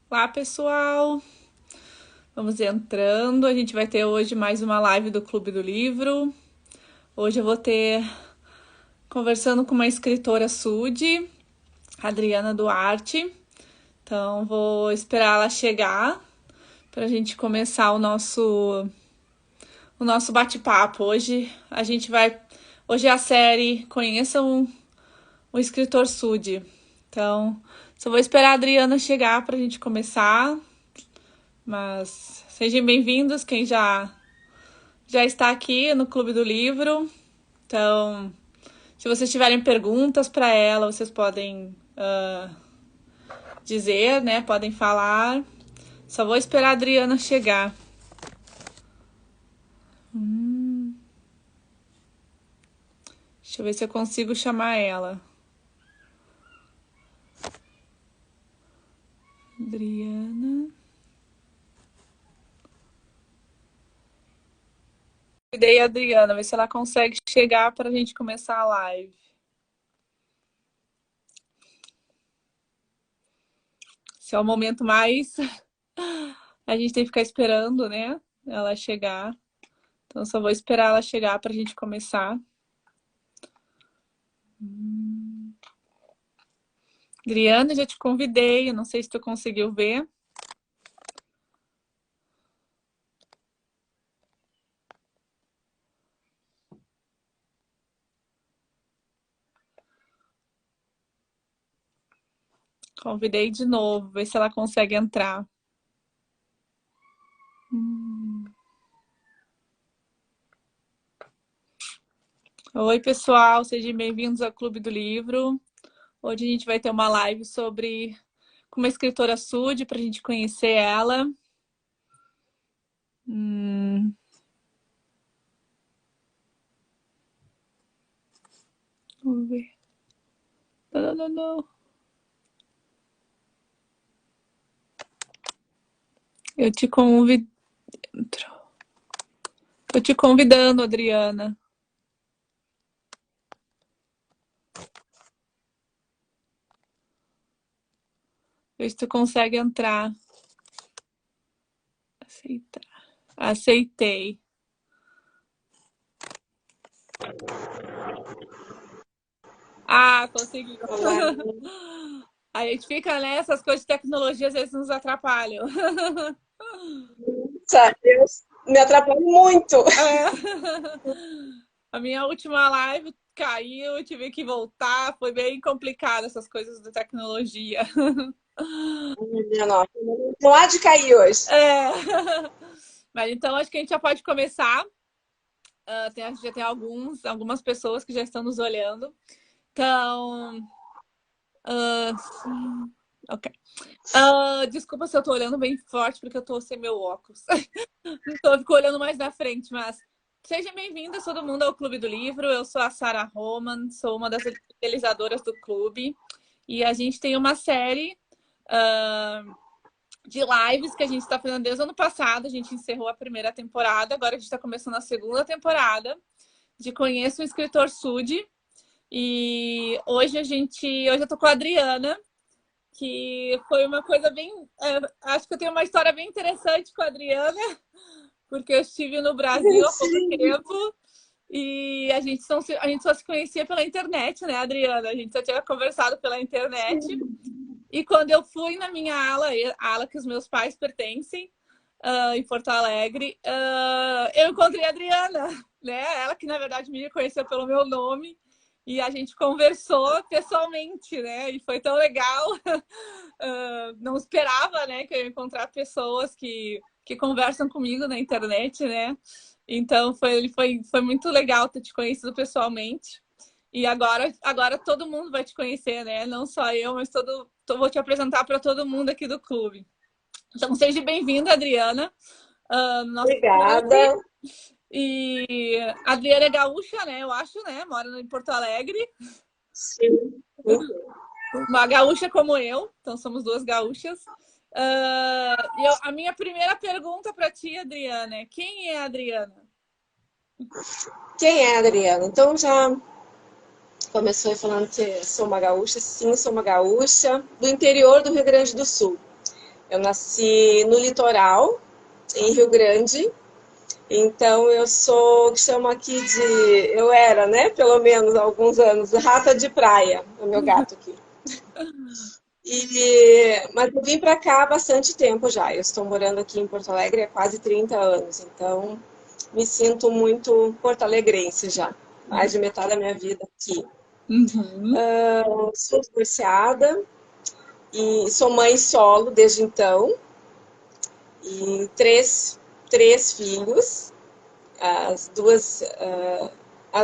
Olá, pessoal! Vamos entrando. A gente vai ter hoje mais uma live do Clube do Livro. Hoje eu vou ter conversando com uma escritora Sud, Adriana Duarte. Então, vou esperar ela chegar para a gente começar o nosso bate-papo. Hoje é a série Conheçam o Escritor Sud. Então, só vou esperar a Adriana chegar para a gente começar. Mas sejam bem-vindos quem já está aqui no Clube do Livro. Então, se vocês tiverem perguntas para ela, vocês podem dizer, né? Podem falar. Só vou esperar a Adriana chegar. Deixa eu ver se eu consigo chamar ela. Adriana. Convidei a Adriana, ver se ela consegue chegar para a gente começar a live. Esse é o momento mais. A gente tem que ficar esperando, né? Ela chegar. Então, só vou esperar ela chegar para a gente começar. Adriana, já te convidei. Eu não sei se tu conseguiu ver. Convidei de novo, ver se ela consegue entrar. Oi, pessoal, sejam bem-vindos ao Clube do Livro. Hoje a gente vai ter uma live com uma escritora Sud, para a gente conhecer ela. Vamos ver. Não. Eu te convido. Tô te convidando, Adriana. Ver se tu consegue entrar. Aceitar. Aceitei. Ah, conseguiu. A gente fica nessas coisas de tecnologia, às vezes nos atrapalham. Sabe, Deus me atrapalha muito. É. A minha última live caiu, tive que voltar, foi bem complicado essas coisas da tecnologia. Não, não há de cair hoje. É. Mas então acho que a gente já pode começar. Já tem algumas pessoas que já estão nos olhando. Então, ok. Desculpa se eu tô olhando bem forte, porque eu tô sem meu óculos. Então eu fico olhando mais na frente, mas sejam bem-vindos todo mundo ao Clube do Livro. Eu sou a Sarah Roman, sou uma das idealizadoras do clube. E a gente tem uma série de lives que a gente está fazendo desde o ano passado. A gente encerrou a primeira temporada, agora a gente está começando a segunda temporada de Conheço um Escritor Sud. E hoje eu tô com a Adriana, que foi uma coisa bem. Acho que eu tenho uma história bem interessante com a Adriana, porque eu estive no Brasil há pouco tempo e a gente só se conhecia pela internet, né, Adriana? A gente só tinha conversado pela internet. E quando eu fui na minha a ala que os meus pais pertencem, em Porto Alegre, eu encontrei a Adriana, né? Ela que, na verdade, me reconheceu pelo meu nome. E a gente conversou pessoalmente, né? E foi tão legal. Não esperava, né, que eu ia encontrar pessoas que conversam comigo na internet, né? Então foi muito legal ter te conhecido pessoalmente. E agora todo mundo vai te conhecer, né? Não só eu, mas vou te apresentar para todo mundo aqui do clube. Então, seja bem-vinda, Adriana, no nosso Obrigada. clube. E a Adriana é gaúcha, né? Eu acho, né? Mora em Porto Alegre. Sim. Uma gaúcha como eu, então somos duas gaúchas. A minha primeira pergunta para ti, Adriana, é quem é a Adriana? Quem é a Adriana? Então já começou falando que sou uma gaúcha. Sim, sou uma gaúcha do interior do Rio Grande do Sul. Eu nasci no litoral, em Rio Grande. Então eu sou, que chamo aqui de, eu era, né, pelo menos há alguns anos, rata de praia, o meu gato aqui. Mas eu vim para cá há bastante tempo já. Eu estou morando aqui em Porto Alegre há quase 30 anos, então me sinto muito porto-alegrense já. Mais de metade da minha vida aqui. Uhum. Sou divorciada e sou mãe solo desde então. E três filhos. As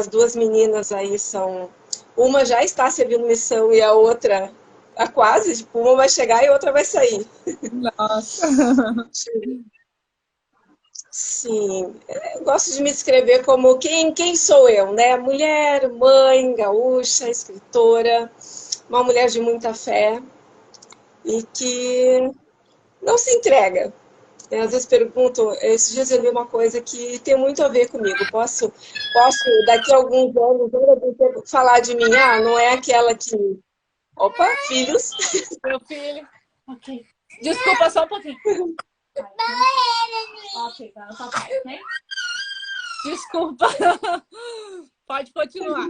duas meninas aí são. Uma já está servindo missão e a outra a quase, tipo, uma vai chegar e a outra vai sair. Nossa. Sim, eu gosto de me descrever como quem sou eu, né? Mulher, mãe, gaúcha, escritora, uma mulher de muita fé e que não se entrega. Às vezes pergunto, esses dias eu li uma coisa que tem muito a ver comigo. Posso daqui a alguns anos, falar de mim? Ah, não é aquela que. Opa, filhos. Meu filho. Ok. Desculpa, só um pouquinho. Ok, tá, ok? Desculpa. Pode continuar.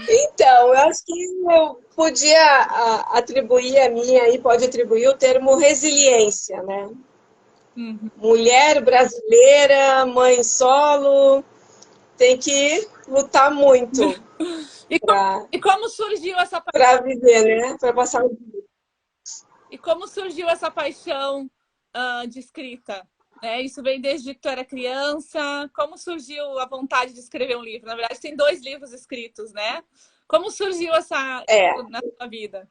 Então, eu acho que eu podia atribuir a minha aí, pode atribuir o termo resiliência, né? Uhum. Mulher brasileira, mãe solo, tem que lutar muito E como surgiu essa para viver, né? Para passar o dia. E como surgiu essa paixão de escrita? Isso veio desde que tu era criança? Como surgiu a vontade de escrever um livro? Na verdade, tem 2 livros escritos, né? Como surgiu É, isso na tua vida?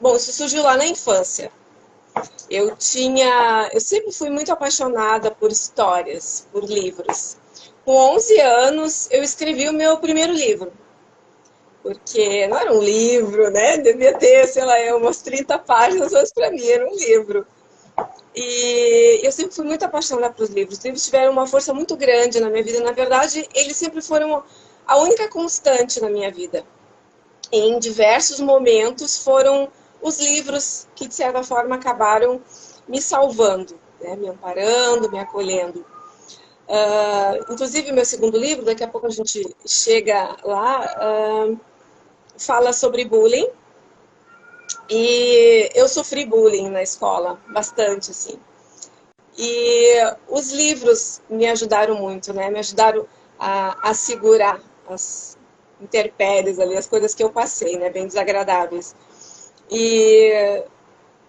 bom, isso surgiu lá na infância. Eu sempre fui muito apaixonada por histórias, por livros. Com 11 anos, eu escrevi o meu primeiro livro. Porque não era um livro, né? Devia ter, sei lá, umas 30 páginas, mas para mim era um livro. E eu sempre fui muito apaixonada pelos livros. Os livros tiveram uma força muito grande na minha vida. Na verdade, eles sempre foram a única constante na minha vida. Em diversos momentos foram os livros que, de certa forma, acabaram me salvando, né? Me amparando, me acolhendo. Inclusive, meu segundo livro, daqui a pouco a gente chega lá, fala sobre bullying. E eu sofri bullying na escola, bastante, assim. E os livros me ajudaram muito, né? Me ajudaram a segurar as intempéries ali, as coisas que eu passei, né? Bem desagradáveis. E,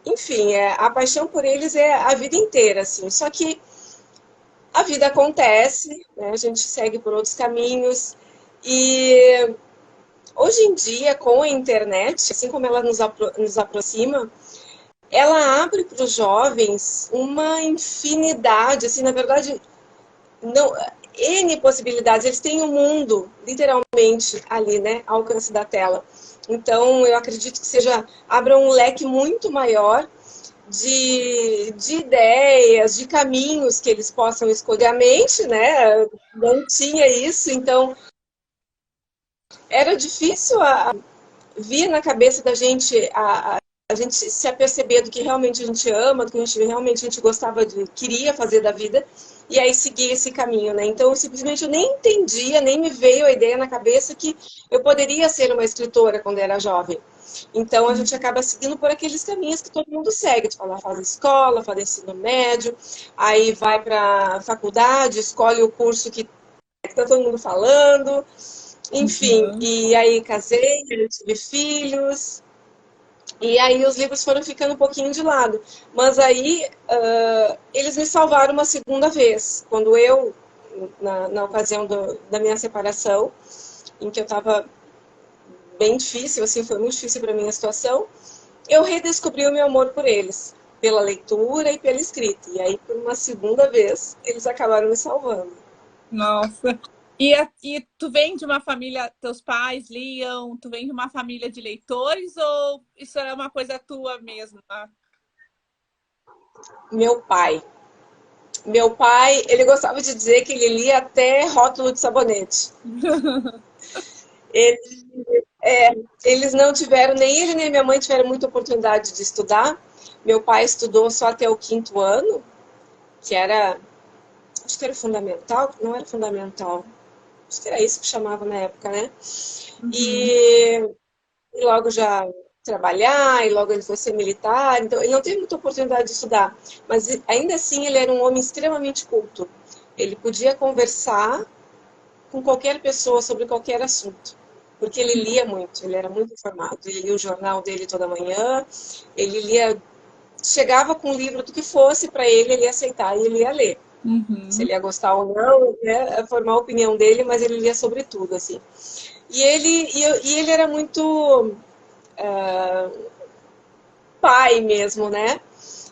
enfim, a paixão por eles é a vida inteira, assim. Só que a vida acontece, né? A gente segue por outros caminhos. E hoje em dia, com a internet, assim como ela nos aproxima, ela abre para os jovens uma infinidade, assim, na verdade, não, N possibilidades. Eles têm o mundo, literalmente, ali, né, ao alcance da tela. Então, eu acredito que abra um leque muito maior de ideias, de caminhos que eles possam escolher. A mente, né, não tinha isso, então era difícil vir na cabeça da gente a gente se aperceber do que realmente a gente ama, do que realmente a gente gostava queria fazer da vida, e aí seguir esse caminho, né? Então, simplesmente eu nem entendia, nem me veio a ideia na cabeça que eu poderia ser uma escritora quando era jovem. Então, a gente acaba seguindo por aqueles caminhos que todo mundo segue. Tipo, ela faz escola, faz ensino médio, aí vai para faculdade, escolhe o curso que está todo mundo falando, enfim. Uhum. E aí casei, tive filhos, e aí os livros foram ficando um pouquinho de lado. Mas aí eles me salvaram uma segunda vez. Quando eu, na ocasião da minha separação, em que eu estava bem difícil, assim, foi muito difícil para mim a situação, eu redescobri o meu amor por eles. Pela leitura e pela escrita. E aí, por uma segunda vez, eles acabaram me salvando. Nossa. E tu vem de uma família, teus pais liam, tu vem de uma família de leitores ou isso é uma coisa tua mesmo? Meu pai. Meu pai, ele gostava de dizer que ele lia até rótulo de sabonete. Eles, é, eles não tiveram, nem ele nem minha mãe tiveram muita oportunidade de estudar. Meu pai estudou só até o quinto ano, que era, acho que era fundamental, não era fundamental, acho que era isso que chamava na época, né? Uhum. E logo já trabalhar, e logo ele foi ser militar, então ele não teve muita oportunidade de estudar, mas ainda assim ele era um homem extremamente culto. Ele podia conversar com qualquer pessoa sobre qualquer assunto, porque ele lia muito, ele era muito informado, ele lia o jornal dele toda manhã, ele lia, chegava com um livro do que fosse para ele, ele ia aceitar e ele ia ler. Se Uhum. ele ia gostar ou não, né, formar a opinião dele, mas ele lia sobre tudo, assim. E ele era muito pai mesmo, né?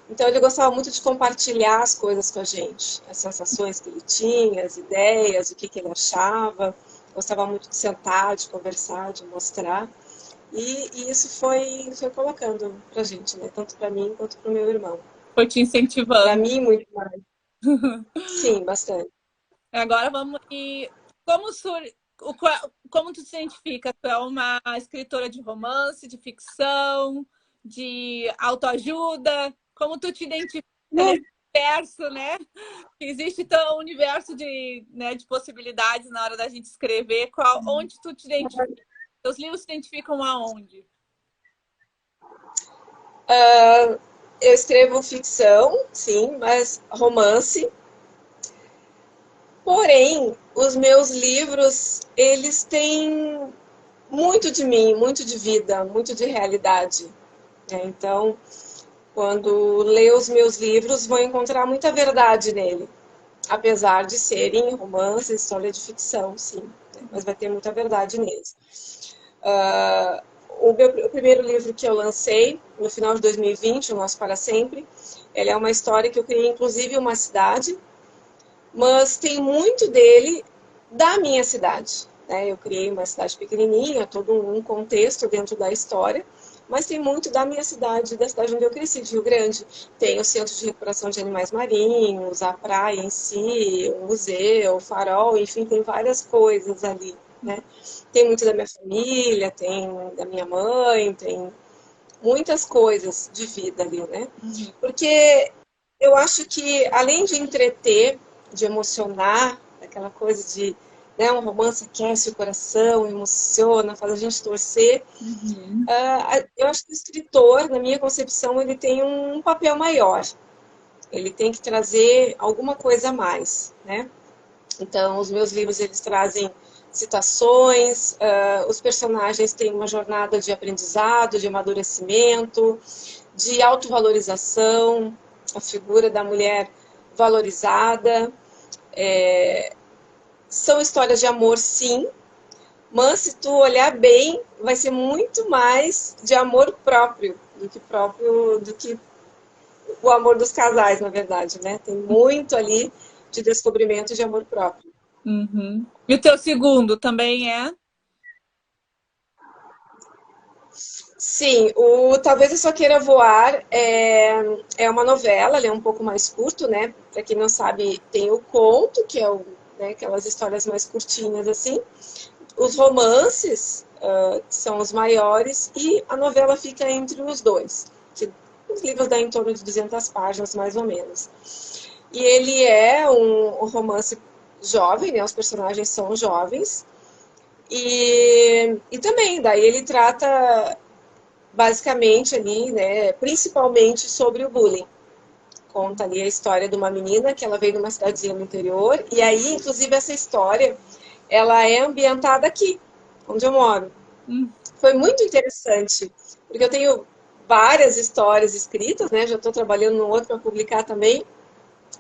Então ele gostava muito de compartilhar as coisas com a gente, as sensações que ele tinha, as ideias, o que, que ele achava. Gostava muito de sentar, de conversar, de mostrar. E isso foi colocando pra gente, né? Tanto para mim quanto para o meu irmão. Foi te Para incentivando. mim, muito mais. Sim, bastante. Agora vamos e como sur... como tu se identifica? Tu é uma escritora de romance, de ficção, de autoajuda? Como tu te identifica nesse universo, né? Existe tão um universo de, né, de possibilidades na hora da gente escrever. Onde tu te identifica? Os livros se identificam aonde? Eu escrevo ficção, sim, mas romance. Porém, os meus livros, eles têm muito de mim, muito de vida, muito de realidade, né? Então, quando lê os meus livros, vão encontrar muita verdade nele, apesar de serem romances, história de ficção, sim, né? Mas vai ter muita verdade neles. O primeiro livro que eu lancei, no final de 2020, O Nosso Para Sempre, ele é uma história que eu criei, inclusive, uma cidade, mas tem muito dele da minha cidade, né? Eu criei uma cidade pequenininha, todo um contexto dentro da história, mas tem muito da minha cidade, da cidade onde eu cresci, de Rio Grande. Tem o Centro de Recuperação de Animais Marinhos, a praia em si, o museu, o farol, enfim, tem várias coisas ali, né? Tem muito da minha família, tem da minha mãe, tem muitas coisas de vida ali, né? Uhum. Porque eu acho que, além de entreter, de emocionar, aquela coisa de, né, um romance aquece o coração, emociona, faz a gente torcer, Uhum. eu acho que o escritor, na minha concepção, ele tem um papel maior. Ele tem que trazer alguma coisa a mais, né? Então, os meus livros, eles trazem citações, os personagens têm uma jornada de aprendizado, de amadurecimento, de autovalorização, a figura da mulher valorizada. São histórias de amor, sim, mas se tu olhar bem, vai ser muito mais de amor próprio do que o amor dos casais, na verdade, né? Tem muito ali de descobrimento de amor próprio. Uhum. E o teu segundo também é? Sim, o Talvez Eu Só Queira Voar é uma novela, ele é um pouco mais curto, né? Para quem não sabe, tem o conto, que é né, aquelas histórias mais curtinhas assim. Os romances são os maiores e a novela fica entre os dois. Que os livros dão em torno de 200 páginas, mais ou menos. E ele é um romance jovem, né? Os personagens são jovens. E também, daí ele trata basicamente ali, né, principalmente sobre o bullying. Conta ali a história de uma menina que ela veio de uma cidadezinha no interior, e aí, inclusive, essa história, ela é ambientada aqui, onde eu moro. Hum. Foi muito interessante, porque eu tenho várias histórias escritas, né, já estou trabalhando no outro para publicar também,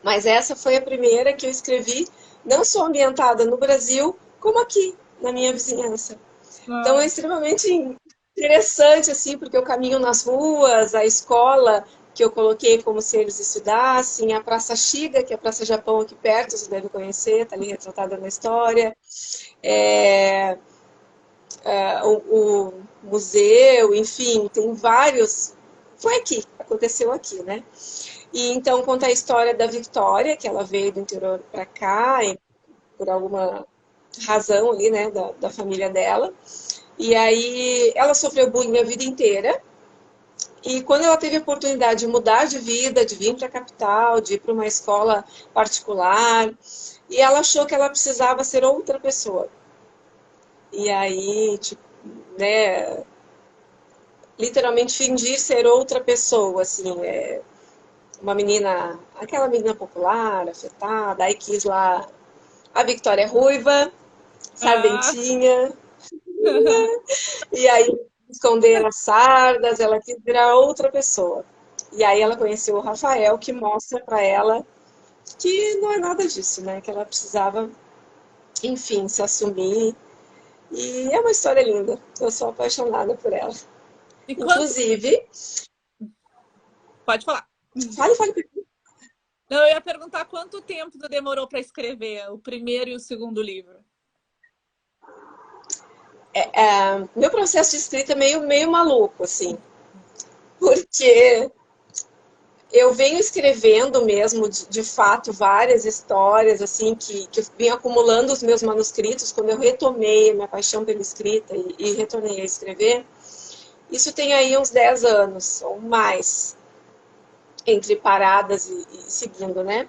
mas essa foi a primeira que eu escrevi, não só ambientada no Brasil, como aqui, na minha vizinhança. Então é Ah. extremamente interessante, assim, porque eu caminho nas ruas, a escola que eu coloquei como se eles estudassem, a Praça Shiga, que é a Praça Japão aqui perto, você deve conhecer, está ali retratada na história, é, o museu, enfim, tem vários. Foi aqui, aconteceu aqui, né? E então conta a história da Victoria, que ela veio do interior para cá, por alguma razão ali, né, da família dela. E aí ela sofreu bullying a vida inteira. E quando ela teve a oportunidade de mudar de vida, de vir para a capital, de ir para uma escola particular, e ela achou que ela precisava ser outra pessoa. E aí, tipo, né, literalmente fingir ser outra pessoa, assim, uma menina, aquela menina popular, afetada, aí quis lá a Victoria Ruiva, Ah, sardentinha, e aí esconder as sardas, ela quis virar outra pessoa. E aí ela conheceu o Rafael, que mostra para ela que não é nada disso, né? Que ela precisava, enfim, se assumir. E é uma história linda. Eu sou apaixonada por ela. e quanto... Inclusive, Pode falar. fale. Não, eu ia perguntar quanto tempo tu demorou para escrever o primeiro e o segundo livro. Meu processo de escrita é meio maluco, assim, porque eu venho escrevendo mesmo, de fato, várias histórias, assim, que eu vim acumulando os meus manuscritos quando eu retomei a minha paixão pela escrita e retornei a escrever. Isso tem aí uns 10 anos ou mais, entre paradas e seguindo, né?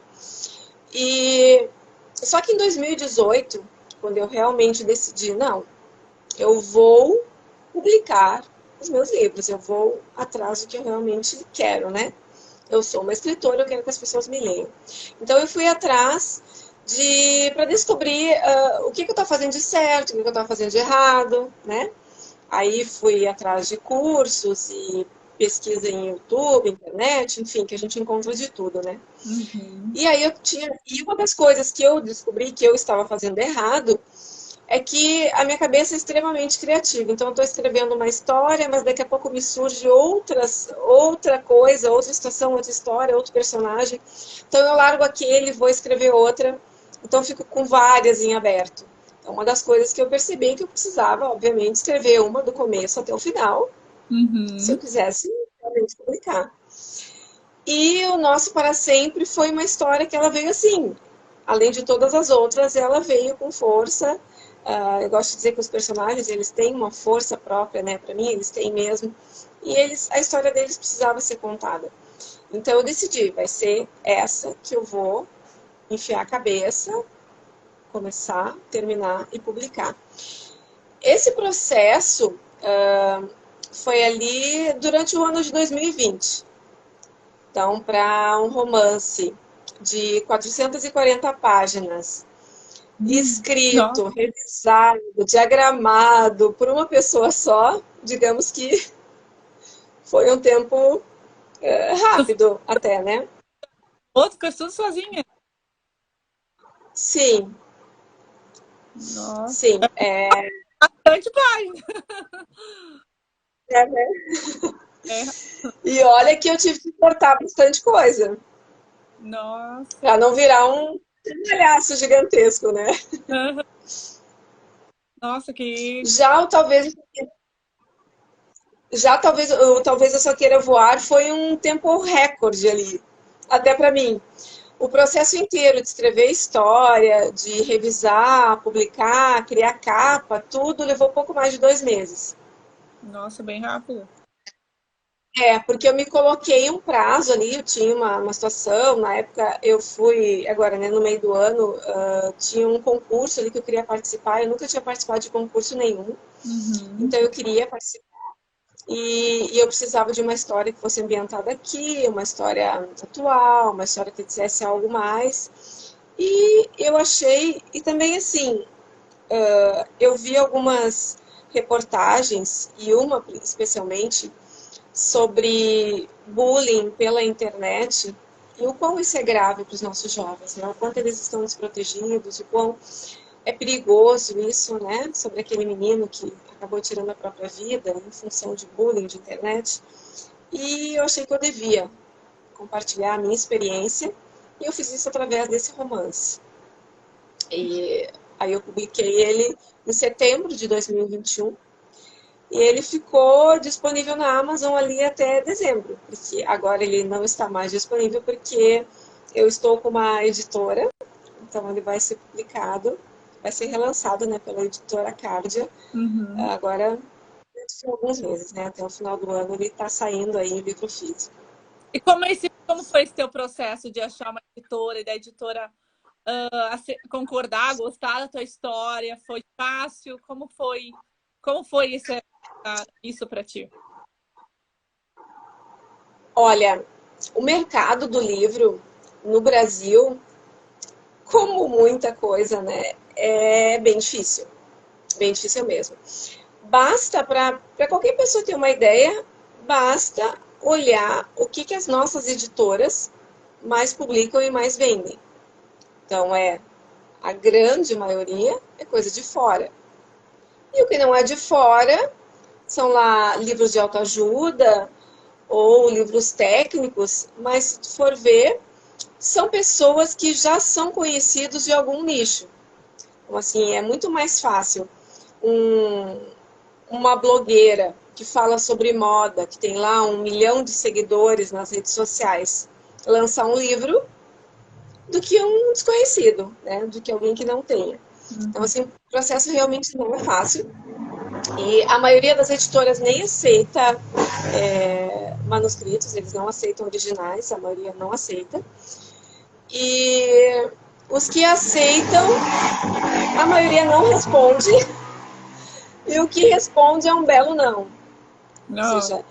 E só que em 2018, quando eu realmente decidi, não, eu vou publicar os meus livros, eu vou atrás do que eu realmente quero, né? Eu sou uma escritora, eu quero que as pessoas me leiam. Então eu fui atrás para descobrir o que eu estava fazendo de certo, o que eu estava fazendo de errado, né? Aí fui atrás de cursos e pesquisa em YouTube, internet, enfim, que a gente encontra de tudo, né? Uhum. E aí e uma das coisas que eu descobri que eu estava fazendo errado é que a minha cabeça é extremamente criativa. Então, eu estou escrevendo uma história, mas daqui a pouco me surge outra coisa, outra situação, outra história, outro personagem. Então, eu largo aquele, vou escrever outra. Então, eu fico com várias em aberto. Então, uma das coisas que eu percebi é que eu precisava, obviamente, escrever uma do começo até o final, se eu Uhum. quisesse realmente publicar. E o Nosso Para Sempre foi uma história que ela veio assim. Além de todas as outras, ela veio com força. Eu gosto de dizer que os personagens eles têm uma força própria, né? Para mim, eles têm mesmo. E a história deles precisava ser contada. Então eu decidi, vai ser essa que eu vou enfiar a cabeça, começar, terminar e publicar. Esse processo foi ali durante o ano de 2020. Então, para um romance de 440 páginas, Nossa, escrito, revisado, diagramado por uma pessoa só, digamos que foi um tempo rápido até, né? outro fez tudo sozinha. Sim, Nossa, sim. bastante página. Né? É. E olha que eu tive que cortar bastante coisa, Nossa. para não virar um palhaço gigantesco, né? Aham. Nossa, que. Já o talvez Já talvez eu só queira voar foi um tempo recorde ali, até para mim. O processo inteiro de escrever história, de revisar, publicar, criar capa, tudo levou pouco mais de 2 meses. Nossa, bem rápido. Porque eu me coloquei um prazo ali, eu tinha uma situação, na época eu fui, agora, né, no meio do ano, tinha um concurso ali que eu queria participar, eu nunca tinha participado de concurso nenhum, Uhum. então eu queria participar. E eu precisava de uma história que fosse ambientada aqui, uma história atual, uma história que dissesse algo mais. E eu achei, e também assim, eu vi algumas reportagens, e uma especialmente, sobre bullying pela internet e o quão isso é grave para os nossos jovens, né? O quanto eles estão desprotegidos, o quão é perigoso isso, né? Sobre aquele menino que acabou tirando a própria vida em função de bullying de internet. E eu achei que eu devia compartilhar a minha experiência e eu fiz isso através desse romance. E aí eu publiquei ele em setembro de 2021 e ele ficou disponível na Amazon ali até dezembro, porque agora ele não está mais disponível porque eu estou com uma editora, então ele vai ser publicado, vai ser relançado, né, pela editora Cardia, Uhum. agora dentro de alguns meses, né, até o final do ano ele está saindo aí em livro físico. E como foi esse teu processo de achar uma editora e da editora concordar, gostar da tua história? Foi fácil? Como foi isso para ti? Olha, o mercado do livro no Brasil, como muita coisa, né, é bem difícil mesmo. Basta para qualquer pessoa ter uma ideia, basta olhar o que as nossas editoras mais publicam e mais vendem. Então, a grande maioria é coisa de fora. E o que não é de fora são lá livros de autoajuda ou livros técnicos, mas se tu for ver, são pessoas que já são conhecidos de algum nicho. Então, assim, é muito mais fácil uma blogueira que fala sobre moda, que tem lá 1 milhão de seguidores nas redes sociais, lançar um livro do que um desconhecido, né? Do que alguém que não tenha. Então, assim, o processo realmente não é fácil. E a maioria das editoras nem aceita manuscritos, eles não aceitam originais, a maioria não aceita. E os que aceitam, a maioria não responde. E o que responde é um belo não. Ou Não. seja,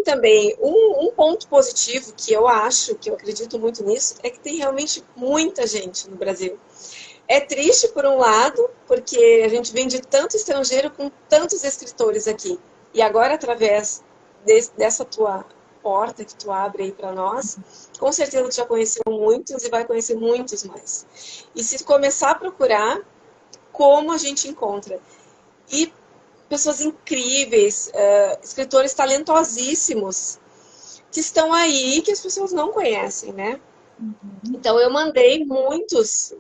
também um ponto positivo que eu acho, que eu acredito muito nisso, é que tem realmente muita gente no Brasil. É triste por um lado, porque a gente vem de tanto estrangeiro com tantos escritores aqui. E agora, através dessa tua porta que tu abre aí para nós, com certeza tu já conheceu muitos e vai conhecer muitos mais. E se tu começar a procurar, como a gente encontra? E pessoas incríveis, escritores talentosíssimos, que estão aí que as pessoas não conhecem, né? Então eu mandei muitos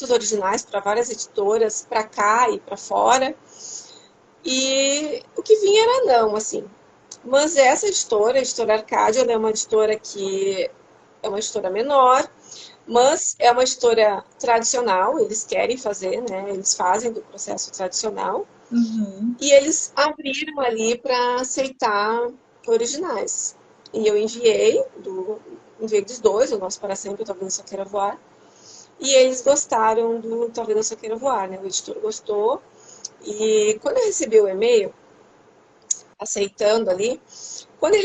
originais para várias editoras, para cá e para fora, e o que vinha era não, assim. Mas essa editora, a editora Arcádia, ela é uma editora que é uma editora menor, mas é uma editora tradicional, eles querem fazer, né? Eles fazem do processo tradicional. Uhum. E eles abriram ali para aceitar originais. E eu enviei dos dois, o Nosso Para Sempre, o Talvez Eu Só Queira Voar. E eles gostaram do Talvez Eu Só Queira Voar, né? O editor gostou. E quando eu recebi o e-mail, aceitando ali, quando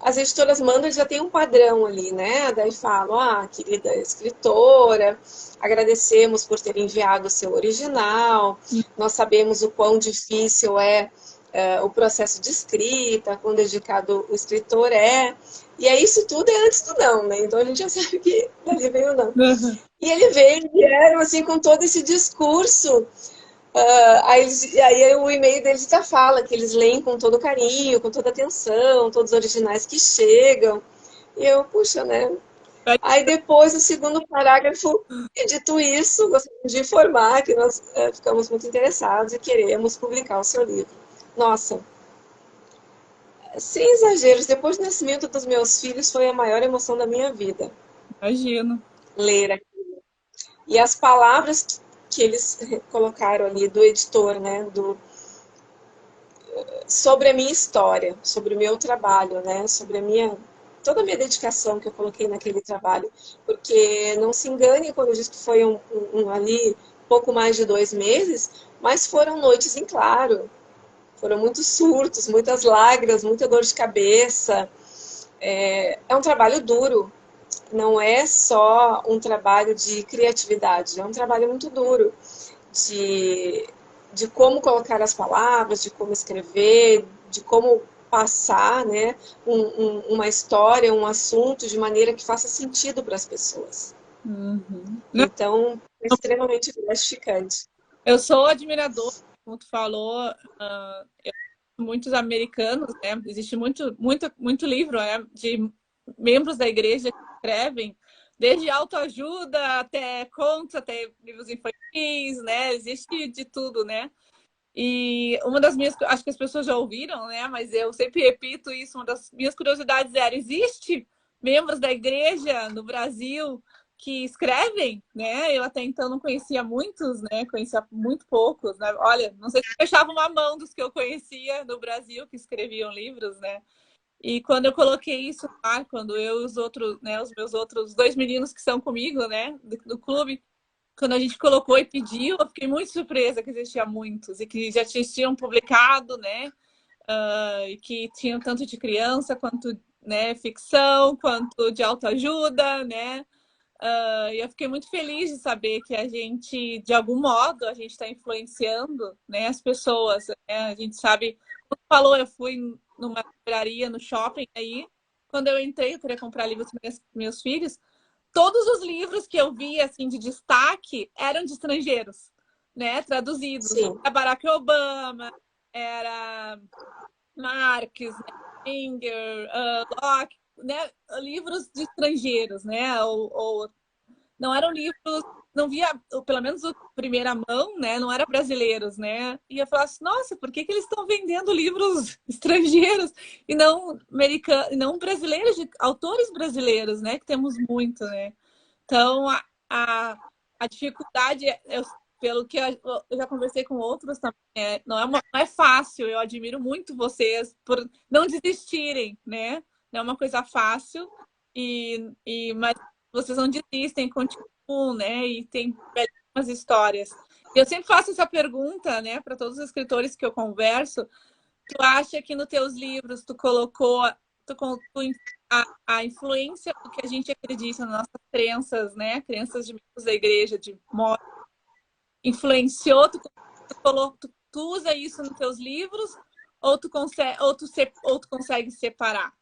as editoras mandam, eles já tem um padrão ali, né? Daí falam, querida escritora, agradecemos por ter enviado o seu original, nós sabemos o quão difícil o processo de escrita, quão dedicado o escritor é, e aí isso tudo é antes do não, né? Então a gente já sabe que dali veio o não. Uhum. E vieram assim com todo esse discurso. Aí o e-mail deles já fala que eles leem com todo carinho, com toda atenção, todos os originais que chegam. E eu, puxa, né? Aí depois, o segundo parágrafo, e dito isso, gostaria de informar que nós ficamos muito interessados e queremos publicar o seu livro. Nossa, sem exageros, depois do nascimento dos meus filhos foi a maior emoção da minha vida. Imagino. Ler aquilo. E as palavras que eles colocaram ali do editor, né, sobre a minha história, sobre o meu trabalho, né, sobre toda a minha dedicação que eu coloquei naquele trabalho, porque não se engane quando eu disse que foi ali pouco mais de 2 meses, mas foram noites em claro, foram muitos surtos, muitas lágrimas, muita dor de cabeça. É um trabalho duro, não é só um trabalho de criatividade, é um trabalho muito duro de, de como colocar as palavras, de como escrever, de como passar, né, uma história, um assunto de maneira que faça sentido para as pessoas. Uhum. Não, Então, é extremamente gratificante. eu sou admiradora, como tu falou, muitos americanos, né? Existe muito livro, né, de membros da igreja que escrevem, desde autoajuda até contos, até livros infantis, né? Existe de tudo, né? E uma das minhas, acho que as pessoas já ouviram, né? Mas eu sempre repito isso, uma das minhas curiosidades era, existe membros da igreja no Brasil que escrevem, né? Eu até então não conhecia muitos, né? Conhecia muito poucos, né? Olha, não sei se eu fechava uma mão dos que eu conhecia no Brasil que escreviam livros, né? E quando eu coloquei isso lá, quando eu e os outros, né, os meus outros 2 meninos que são comigo, né, do clube, quando a gente colocou e pediu, eu fiquei muito surpresa que existia muitos e que já tinham publicado, né, e que tinham tanto de criança quanto, né, ficção, quanto de autoajuda, né. E eu fiquei muito feliz de saber que a gente, de algum modo, a gente está influenciando, né, as pessoas. Né? A gente sabe, como tu falou, eu fui numa livraria, no shopping, aí, quando eu entrei, eu queria comprar livros para meus filhos, todos os livros que eu vi, assim, de destaque, eram de estrangeiros, né, traduzidos. Sim. Era Barack Obama, era Marx, né? Singer, Locke, né? Livros de estrangeiros, né? Ou não eram livros, não via, ou pelo menos o primeira mão, né? Não eram brasileiros, né? E eu falava assim, nossa, por que que eles estão vendendo livros estrangeiros e não americanos, e não brasileiros, de autores brasileiros, né? Que temos muito, né? Então, a, a dificuldade, pelo que eu já conversei com outros também, não é fácil. Eu admiro muito vocês por não desistirem, né? Não é uma coisa fácil, mas vocês não desistem, continuam, né? E tem belíssimas histórias. Eu sempre faço essa pergunta, né, para todos os escritores que eu converso. Tu acha que nos teus livros tu colocou a influência do que a gente acredita nas nossas crenças, né? Crenças de membros da igreja, de modo, influenciou, tu usa isso nos teus livros ou tu consegue separar?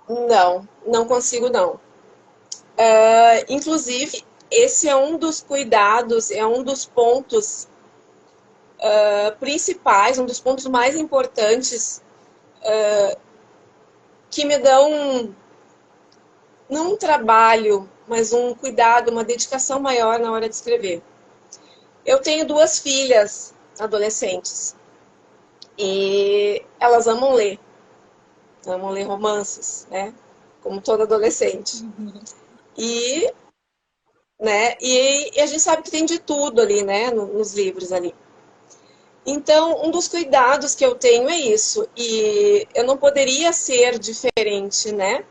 Não, não consigo não. Inclusive, esse é um dos cuidados, é um dos pontos principais, um dos pontos mais importantes que me dão não um trabalho, mas um cuidado, uma dedicação maior na hora de escrever. Eu tenho 2 filhas adolescentes e elas amam ler romances, né? Como toda adolescente. E, né? E a gente sabe que tem de tudo ali, né? Nos livros ali. Então, um dos cuidados que eu tenho é isso. E eu não poderia ser diferente, né?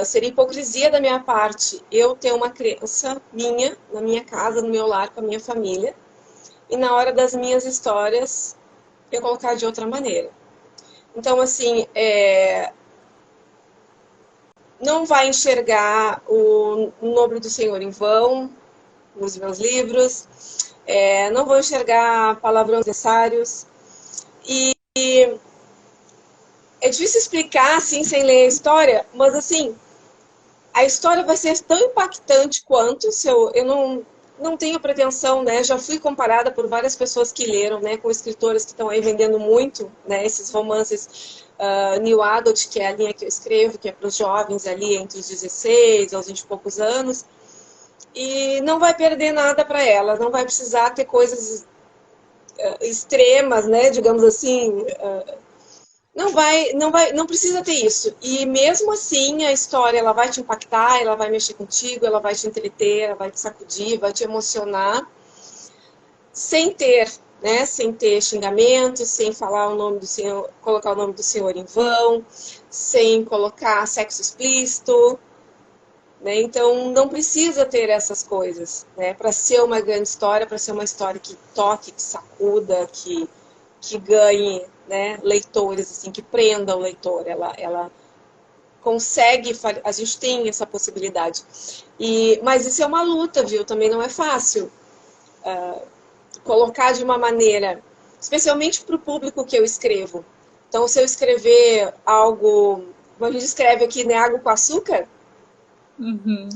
Seria hipocrisia da minha parte eu ter uma criança minha, na minha casa, no meu lar, com a minha família, e na hora das minhas histórias eu colocar de outra maneira. Então, assim, não vai enxergar o nome do Senhor em vão nos meus livros, não vou enxergar palavrões necessários, e é difícil explicar assim sem ler a história, mas assim, a história vai ser tão impactante quanto se eu não tenho pretensão, né? Já fui comparada por várias pessoas que leram, né, com escritoras que estão aí vendendo muito, né, esses romances New Adult, que é a linha que eu escrevo, que é para os jovens ali entre os 16 aos 20 e poucos anos. E não vai perder nada para ela, não vai precisar ter coisas extremas, né, digamos assim. Não precisa ter isso. E mesmo assim, a história ela vai te impactar, ela vai mexer contigo, ela vai te entreter, ela vai te sacudir, vai te emocionar, sem ter, né, sem ter xingamentos, sem falar o nome do Senhor, colocar o nome do Senhor em vão, sem colocar sexo explícito, né? Então não precisa ter essas coisas, né, para ser uma grande história, para ser uma história que toque, que sacuda, que ganhe, né, leitores, assim, que prenda o leitor. Ela consegue, a gente tem essa possibilidade. Mas isso é uma luta, viu? Também não é fácil colocar de uma maneira, especialmente para o público que eu escrevo. Então, se eu escrever algo, como a gente escreve aqui, né, água com açúcar,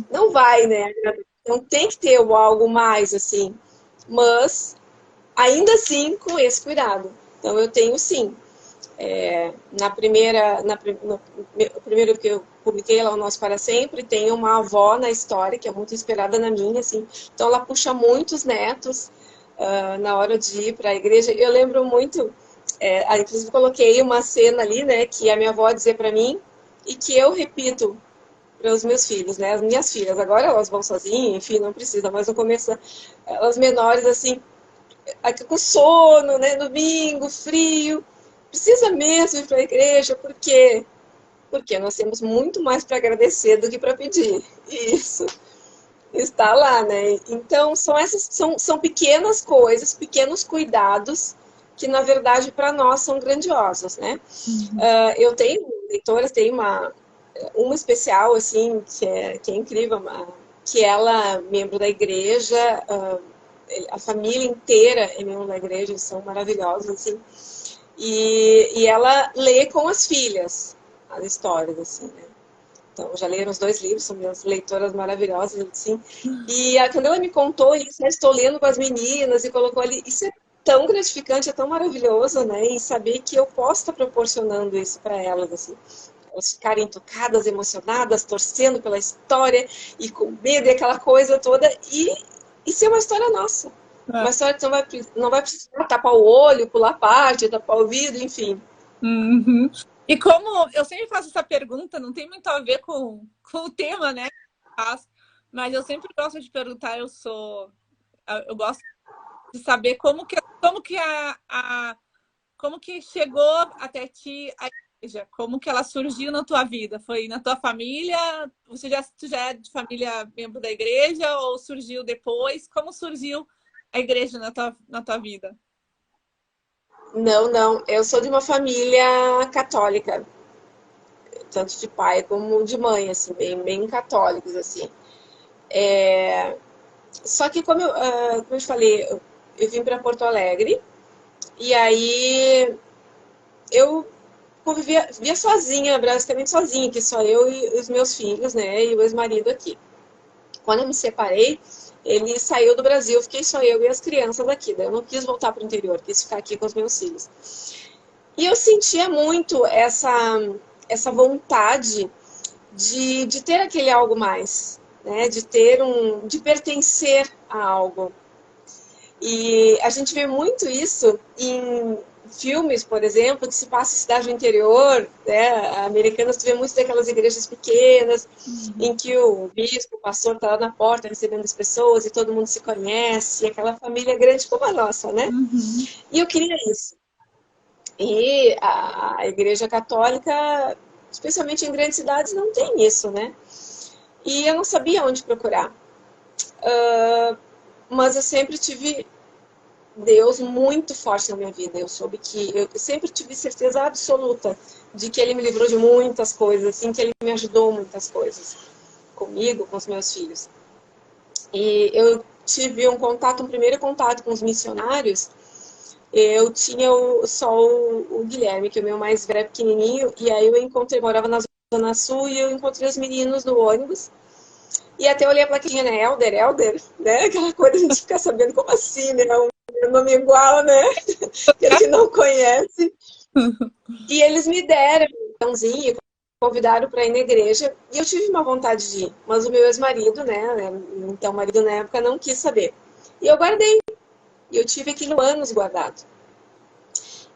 não vai, né? Então tem que ter algo mais, assim. Mas, ainda assim, com esse cuidado. Então, eu tenho sim. O primeiro que eu publiquei lá, O Nosso Para Sempre, tem uma avó na história, que é muito inspirada na minha, assim. Então, ela puxa muitos netos na hora de ir para a igreja. Eu lembro muito, inclusive coloquei uma cena ali, né, que a minha avó dizia para mim, e que eu repito os meus filhos, né? As minhas filhas, agora elas vão sozinhas, enfim, não precisa, mas no começo, elas menores, assim, aqui com sono, né? Domingo, frio, precisa mesmo ir para a igreja, por quê? Porque nós temos muito mais para agradecer do que para pedir. Isso está lá, né? Então, são pequenas coisas, pequenos cuidados que, na verdade, para nós são grandiosos, né? Uhum. Eu tenho leitoras, tem uma especial, assim, que é incrível, que ela é membro da igreja, a família inteira é membro da igreja, eles são maravilhosos, assim, e ela lê com as filhas as histórias, assim, né? Então, já leram os 2 livros, são minhas leitoras maravilhosas, assim. E quando ela me contou isso, né, estou lendo com as meninas e colocou ali, isso é tão gratificante, é tão maravilhoso, né? E saber que eu posso estar proporcionando isso para elas, assim. Elas ficarem tocadas, emocionadas, torcendo pela história e com medo e aquela coisa toda. E ser uma história nossa. Uma história que não vai precisar tapar o olho, pular parte, tapar o vidro, enfim. Uhum. E como eu sempre faço essa pergunta, não tem muito a ver com o tema, né? Mas eu sempre gosto de perguntar, eu gosto de saber como que chegou até ti a igreja, como que ela surgiu na tua vida? Foi na tua família? Tu já é de família membro da igreja ou surgiu depois? Como surgiu a igreja na tua vida? Não, não. Eu sou de uma família católica, tanto de pai como de mãe, assim, bem católicos, assim. Só que, como eu te falei, eu vim para Porto Alegre e aí eu vivia sozinha, basicamente sozinha, que só eu e os meus filhos, né, e o ex-marido aqui. Quando eu me separei, ele saiu do Brasil, fiquei só eu e as crianças aqui. Daí eu não quis voltar para o interior, quis ficar aqui com os meus filhos. E eu sentia muito essa vontade de ter aquele algo mais, né? De pertencer a algo. E a gente vê muito isso em filmes, por exemplo, que se passa em cidade do interior, né? Americanas, tu vê muito daquelas igrejas pequenas, Uhum. em que o bispo, o pastor está lá na porta recebendo as pessoas e todo mundo se conhece, aquela família grande como a nossa, né? Uhum. E eu queria isso. E a Igreja Católica, especialmente em grandes cidades, não tem isso, né? E eu não sabia onde procurar. Mas eu sempre tive Deus muito forte na minha vida. Eu sempre tive certeza absoluta de que Ele me livrou de muitas coisas, assim, que Ele me ajudou muitas coisas, comigo, com os meus filhos. E eu tive um primeiro contato com os missionários. Eu tinha só o Guilherme, que é o meu mais velho, pequenininho, e aí morava na Zona Sul, e eu encontrei os meninos no ônibus, e até olhei a plaquinha, né, Elder, né, aquela coisa a gente fica sabendo, como assim, né, um nome igual, né, aquele que não conhece, e eles me deram um cartãozinho, convidaram para ir na igreja, e eu tive uma vontade de ir, mas o meu ex-marido, né, então o marido na época não quis saber, e eu guardei, e eu tive aquilo anos guardado.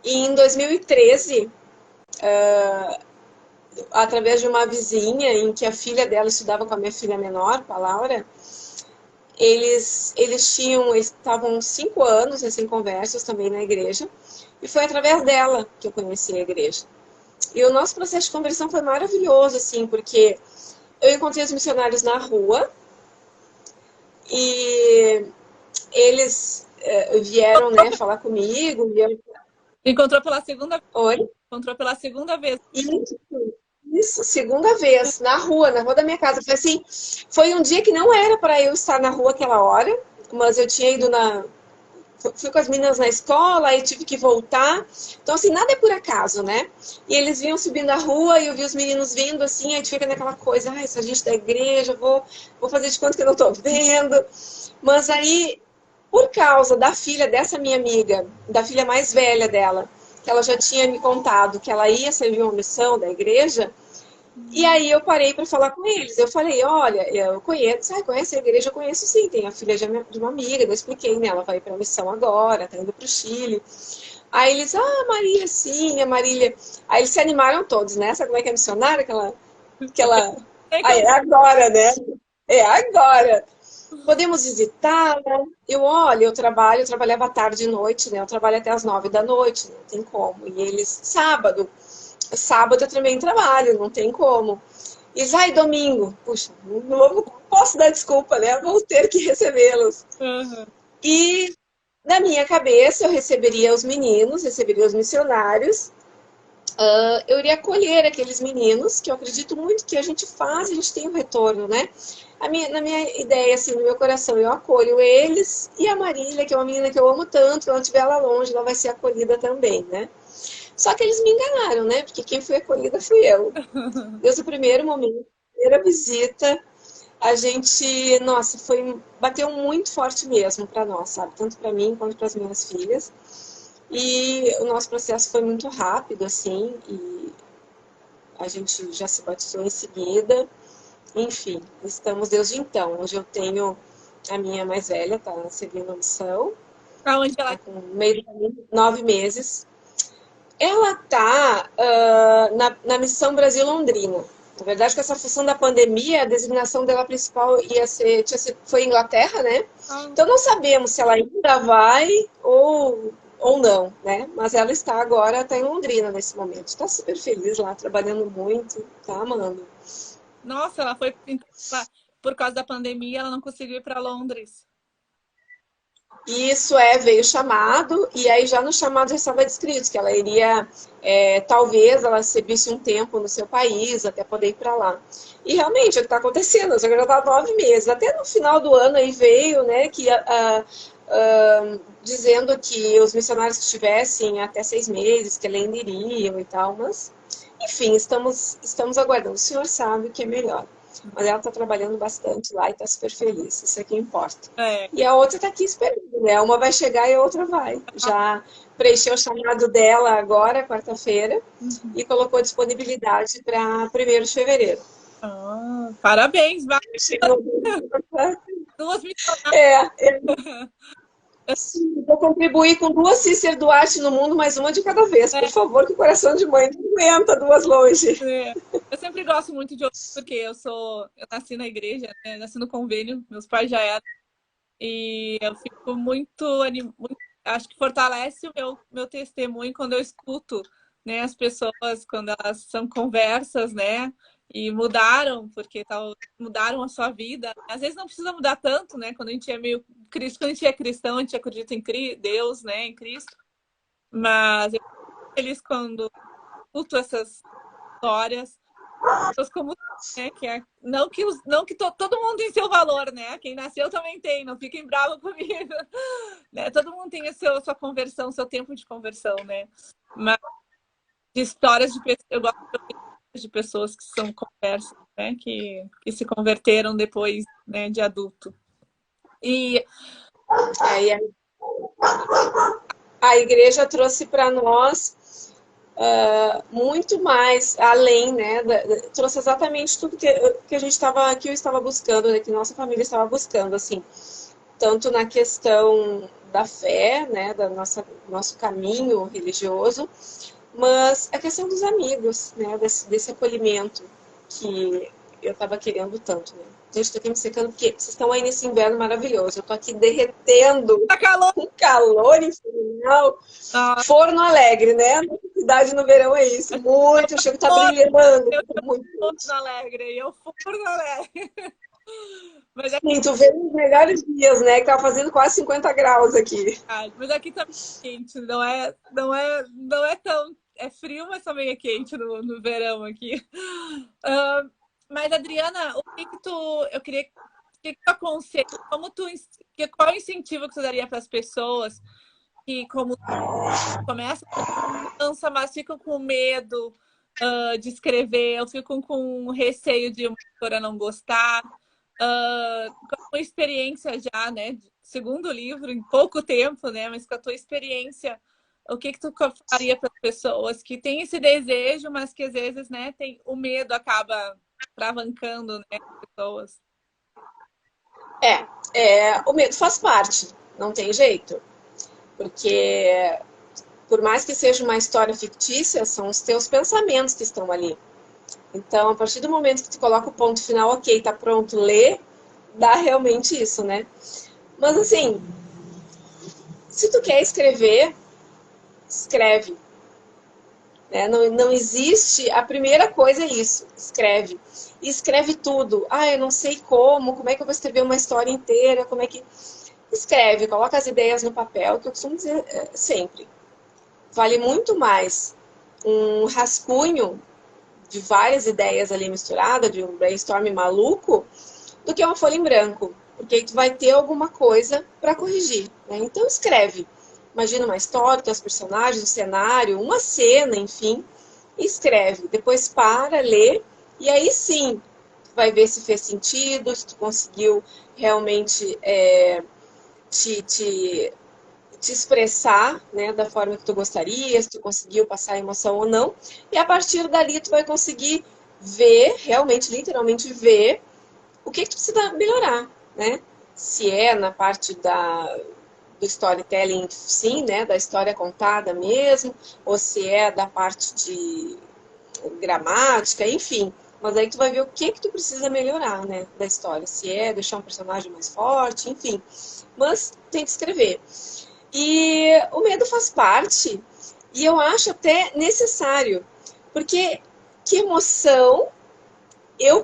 E em 2013, através de uma vizinha, em que a filha dela estudava com a minha filha menor, com a Laura, eles estavam 5 anos recém-conversos também na igreja, e foi através dela que eu conheci a igreja. E o nosso processo de conversão foi maravilhoso, assim, porque eu encontrei os missionários na rua, e eles vieram, né, falar comigo, vieram... Encontrou pela segunda, Oi? encontrou pela segunda vez. Isso, segunda vez, na rua da minha casa. Foi assim, foi um dia que não era para eu estar na rua aquela hora, mas eu tinha ido fui com as meninas na escola, aí tive que voltar. Então, assim, nada é por acaso, né? E eles vinham subindo a rua e eu vi os meninos vindo, assim, aí a gente fica naquela coisa, ai, essa gente da igreja, vou fazer de conta que eu não tô vendo. Mas aí, por causa da filha dessa minha amiga, da filha mais velha dela, que ela já tinha me contado que ela ia servir uma missão da igreja, e aí eu parei para falar com eles. Eu falei, olha, eu conheço, conhece a igreja? Eu conheço sim, tem a filha de uma amiga, eu expliquei, né? Ela vai para a missão agora, tá indo para o Chile. Aí eles, Marília, sim, a Marília. Aí eles se animaram todos, né? Sabe como é que é missionária? Aquela É que Ah, eu... é agora, né? É agora. Podemos visitar, né? Eu trabalhava tarde e noite, né? Eu trabalho até as 9 da noite, não tem como. E eles, sábado eu também trabalho, não tem como. E eles, ai, domingo, puxa, não posso dar desculpa, né? Vou ter que recebê-los. Uhum. E na minha cabeça eu receberia os meninos, receberia os missionários, eu iria acolher aqueles meninos, que eu acredito muito que a gente faz, a gente tem um retorno, né? Na minha ideia, assim, no meu coração, eu acolho eles e a Marília, que é uma menina que eu amo tanto, quando eu estiver lá longe, ela vai ser acolhida também, né? Só que eles me enganaram, né? Porque quem foi acolhida fui eu. Desde o primeiro momento, primeira visita, a gente, nossa, bateu muito forte mesmo para nós, sabe? Tanto para mim quanto para as minhas filhas. E o nosso processo foi muito rápido, assim, e a gente já se batizou em seguida. Enfim, estamos desde então. Hoje eu tenho a minha mais velha, tá seguindo a missão, Aonde ela... tá com meio de 9 meses. Ela tá na missão Brasil-Londrina. Na verdade, com essa função da pandemia, a designação dela principal foi Inglaterra, né? Ah, Então não sabemos se ela ainda vai ou não, né? Mas ela está agora, está em Londrina nesse momento. Está super feliz lá, trabalhando muito, tá amando. nossa, ela foi... então, por causa da pandemia, ela não conseguiu ir para Londres. Isso veio chamado, e aí já no chamado já estava descrito que ela iria, talvez ela recebesse um tempo no seu país, até poder ir para lá. E realmente é o que está acontecendo, já está 9 meses. Até no final do ano aí veio, né, que dizendo que os missionários que estivessem até 6 meses, que ainda iriam e tal, mas enfim, estamos aguardando. O senhor sabe o que é melhor. Mas ela está trabalhando bastante lá e está super feliz. Isso é que importa. É. E a outra está aqui esperando, né? Uma vai chegar e a outra vai. Já preencheu o chamado dela agora, quarta-feira, Uhum. e colocou disponibilidade para 1º de fevereiro. Ah, parabéns, vai. Chegou. Duas missionárias. É, sim, vou contribuir com 2 Cícero Duarte no mundo, mais uma de cada vez. Por favor, que o coração de mãe não aguenta 2 longe. É. Eu sempre gosto muito de ouvir, porque eu nasci na igreja, né? Nasci no convênio, meus pais já eram, e eu fico acho que fortalece o meu testemunho quando eu escuto, né, as pessoas, quando elas são conversas, né, e mudaram, porque mudaram a sua vida. Às vezes não precisa mudar tanto, né, quando a gente é quando a gente é cristão, a gente acredita em Deus, né, em Cristo, mas eu fico feliz quando escuto essas histórias, pessoas como, né, não que todo mundo tem seu valor, né? Quem nasceu também tem, não fiquem bravos comigo, né? Todo mundo tem sua conversão, seu tempo de conversão, né? Mas de histórias de pessoas, eu gosto de pessoas que são conversas, né? Que se converteram depois, né, de adulto. E Aí a igreja trouxe para nós muito mais além, né? Trouxe exatamente tudo que a gente estava, que eu estava buscando, né, que nossa família estava buscando, assim, tanto na questão da fé, né, nosso caminho religioso, mas a questão dos amigos, né, desse acolhimento que eu estava querendo tanto, né? Gente, estou aqui me secando porque vocês estão aí nesse inverno maravilhoso. Eu estou aqui derretendo tá calor. com calor infernal. Ah, Forno Alegre, né? A cidade no verão é isso. Muito, o chego tá brilhando. eu Muito. Porto Alegre, eu Porto Alegre. Mas Sim, tu vê os melhores dias, né? Que tá fazendo quase 50 graus aqui. mas aqui também é quente, não é tão. É frio, mas também é quente no verão aqui. Mas, Adriana, o que que tu. Eu queria. O que que tu aconselha? Qual é o incentivo que tu daria para as pessoas que, como começam com criança, mas ficam com medo de escrever, ou ficam com receio de uma editora não gostar? Com a tua experiência já, né? Segundo livro, em pouco tempo, né? Mas com a tua experiência, o que que tu faria para as pessoas que têm esse desejo, mas que às vezes, né, tem o medo acaba travancando, né, as pessoas? O medo faz parte, não tem jeito. Porque, por mais que seja uma história fictícia, são os teus pensamentos que estão ali. Então, a partir do momento que tu coloca o ponto final, ok, tá pronto, lê, dá realmente isso, né? Mas assim, se tu quer escrever, escreve. Né? Não existe. A primeira coisa é isso: escreve. E escreve tudo. Ah, eu não sei como é que eu vou escrever uma história inteira, como é que. Escreve, coloca as ideias no papel, que eu costumo dizer sempre. Vale muito mais um rascunho de várias ideias ali misturadas, de um brainstorm maluco, do que uma folha em branco. Porque aí tu vai ter alguma coisa para corrigir. Né? Então escreve. Imagina uma história, os personagens, um cenário, uma cena, enfim. Escreve. Depois para, lê. E aí sim, tu vai ver se fez sentido, se tu conseguiu realmente te expressar, né, da forma que tu gostaria, se tu conseguiu passar a emoção ou não. E a partir dali tu vai conseguir ver, realmente, literalmente ver, o que tu precisa melhorar, né? Se é na parte do storytelling, sim, né, da história contada mesmo, ou se é da parte de gramática, enfim. Mas aí tu vai ver o que tu precisa melhorar, né, da história. Se é deixar um personagem mais forte, enfim. Mas tem que escrever. E o medo faz parte, e eu acho até necessário, porque que emoção eu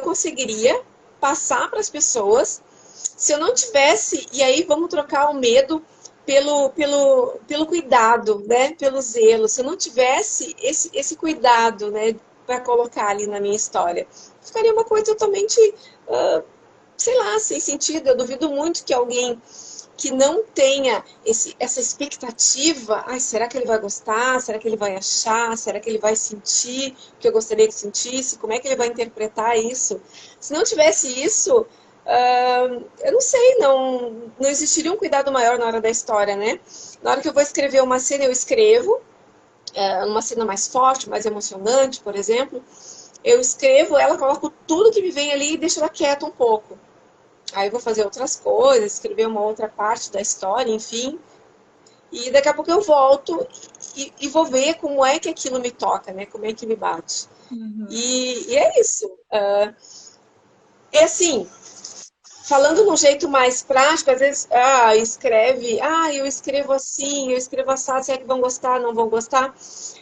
conseguiria passar para as pessoas se eu não tivesse, e aí vamos trocar o medo pelo cuidado, né? Pelo zelo. Se eu não tivesse esse cuidado, né? Para colocar ali na minha história, ficaria uma coisa totalmente, sei lá, sem sentido. Eu duvido muito que alguém que não tenha essa expectativa, ai, será que ele vai gostar? Será que ele vai achar? Será que ele vai sentir o que eu gostaria que sentisse? Como é que ele vai interpretar isso? Se não tivesse isso, eu não sei, não existiria um cuidado maior na hora da história, né? Na hora que eu vou escrever uma cena, eu escrevo, uma cena mais forte, mais emocionante, por exemplo, eu escrevo ela, coloco tudo que me vem ali e deixo ela quieta um pouco. Aí eu vou fazer outras coisas, escrever uma outra parte da história, enfim. E daqui a pouco eu volto e vou ver como é que aquilo me toca, né? Como é que me bate. Uhum. E é isso. É assim, falando de um jeito mais prático, às vezes, eu escrevo assim, eu escrevo assado, será que vão gostar, não vão gostar?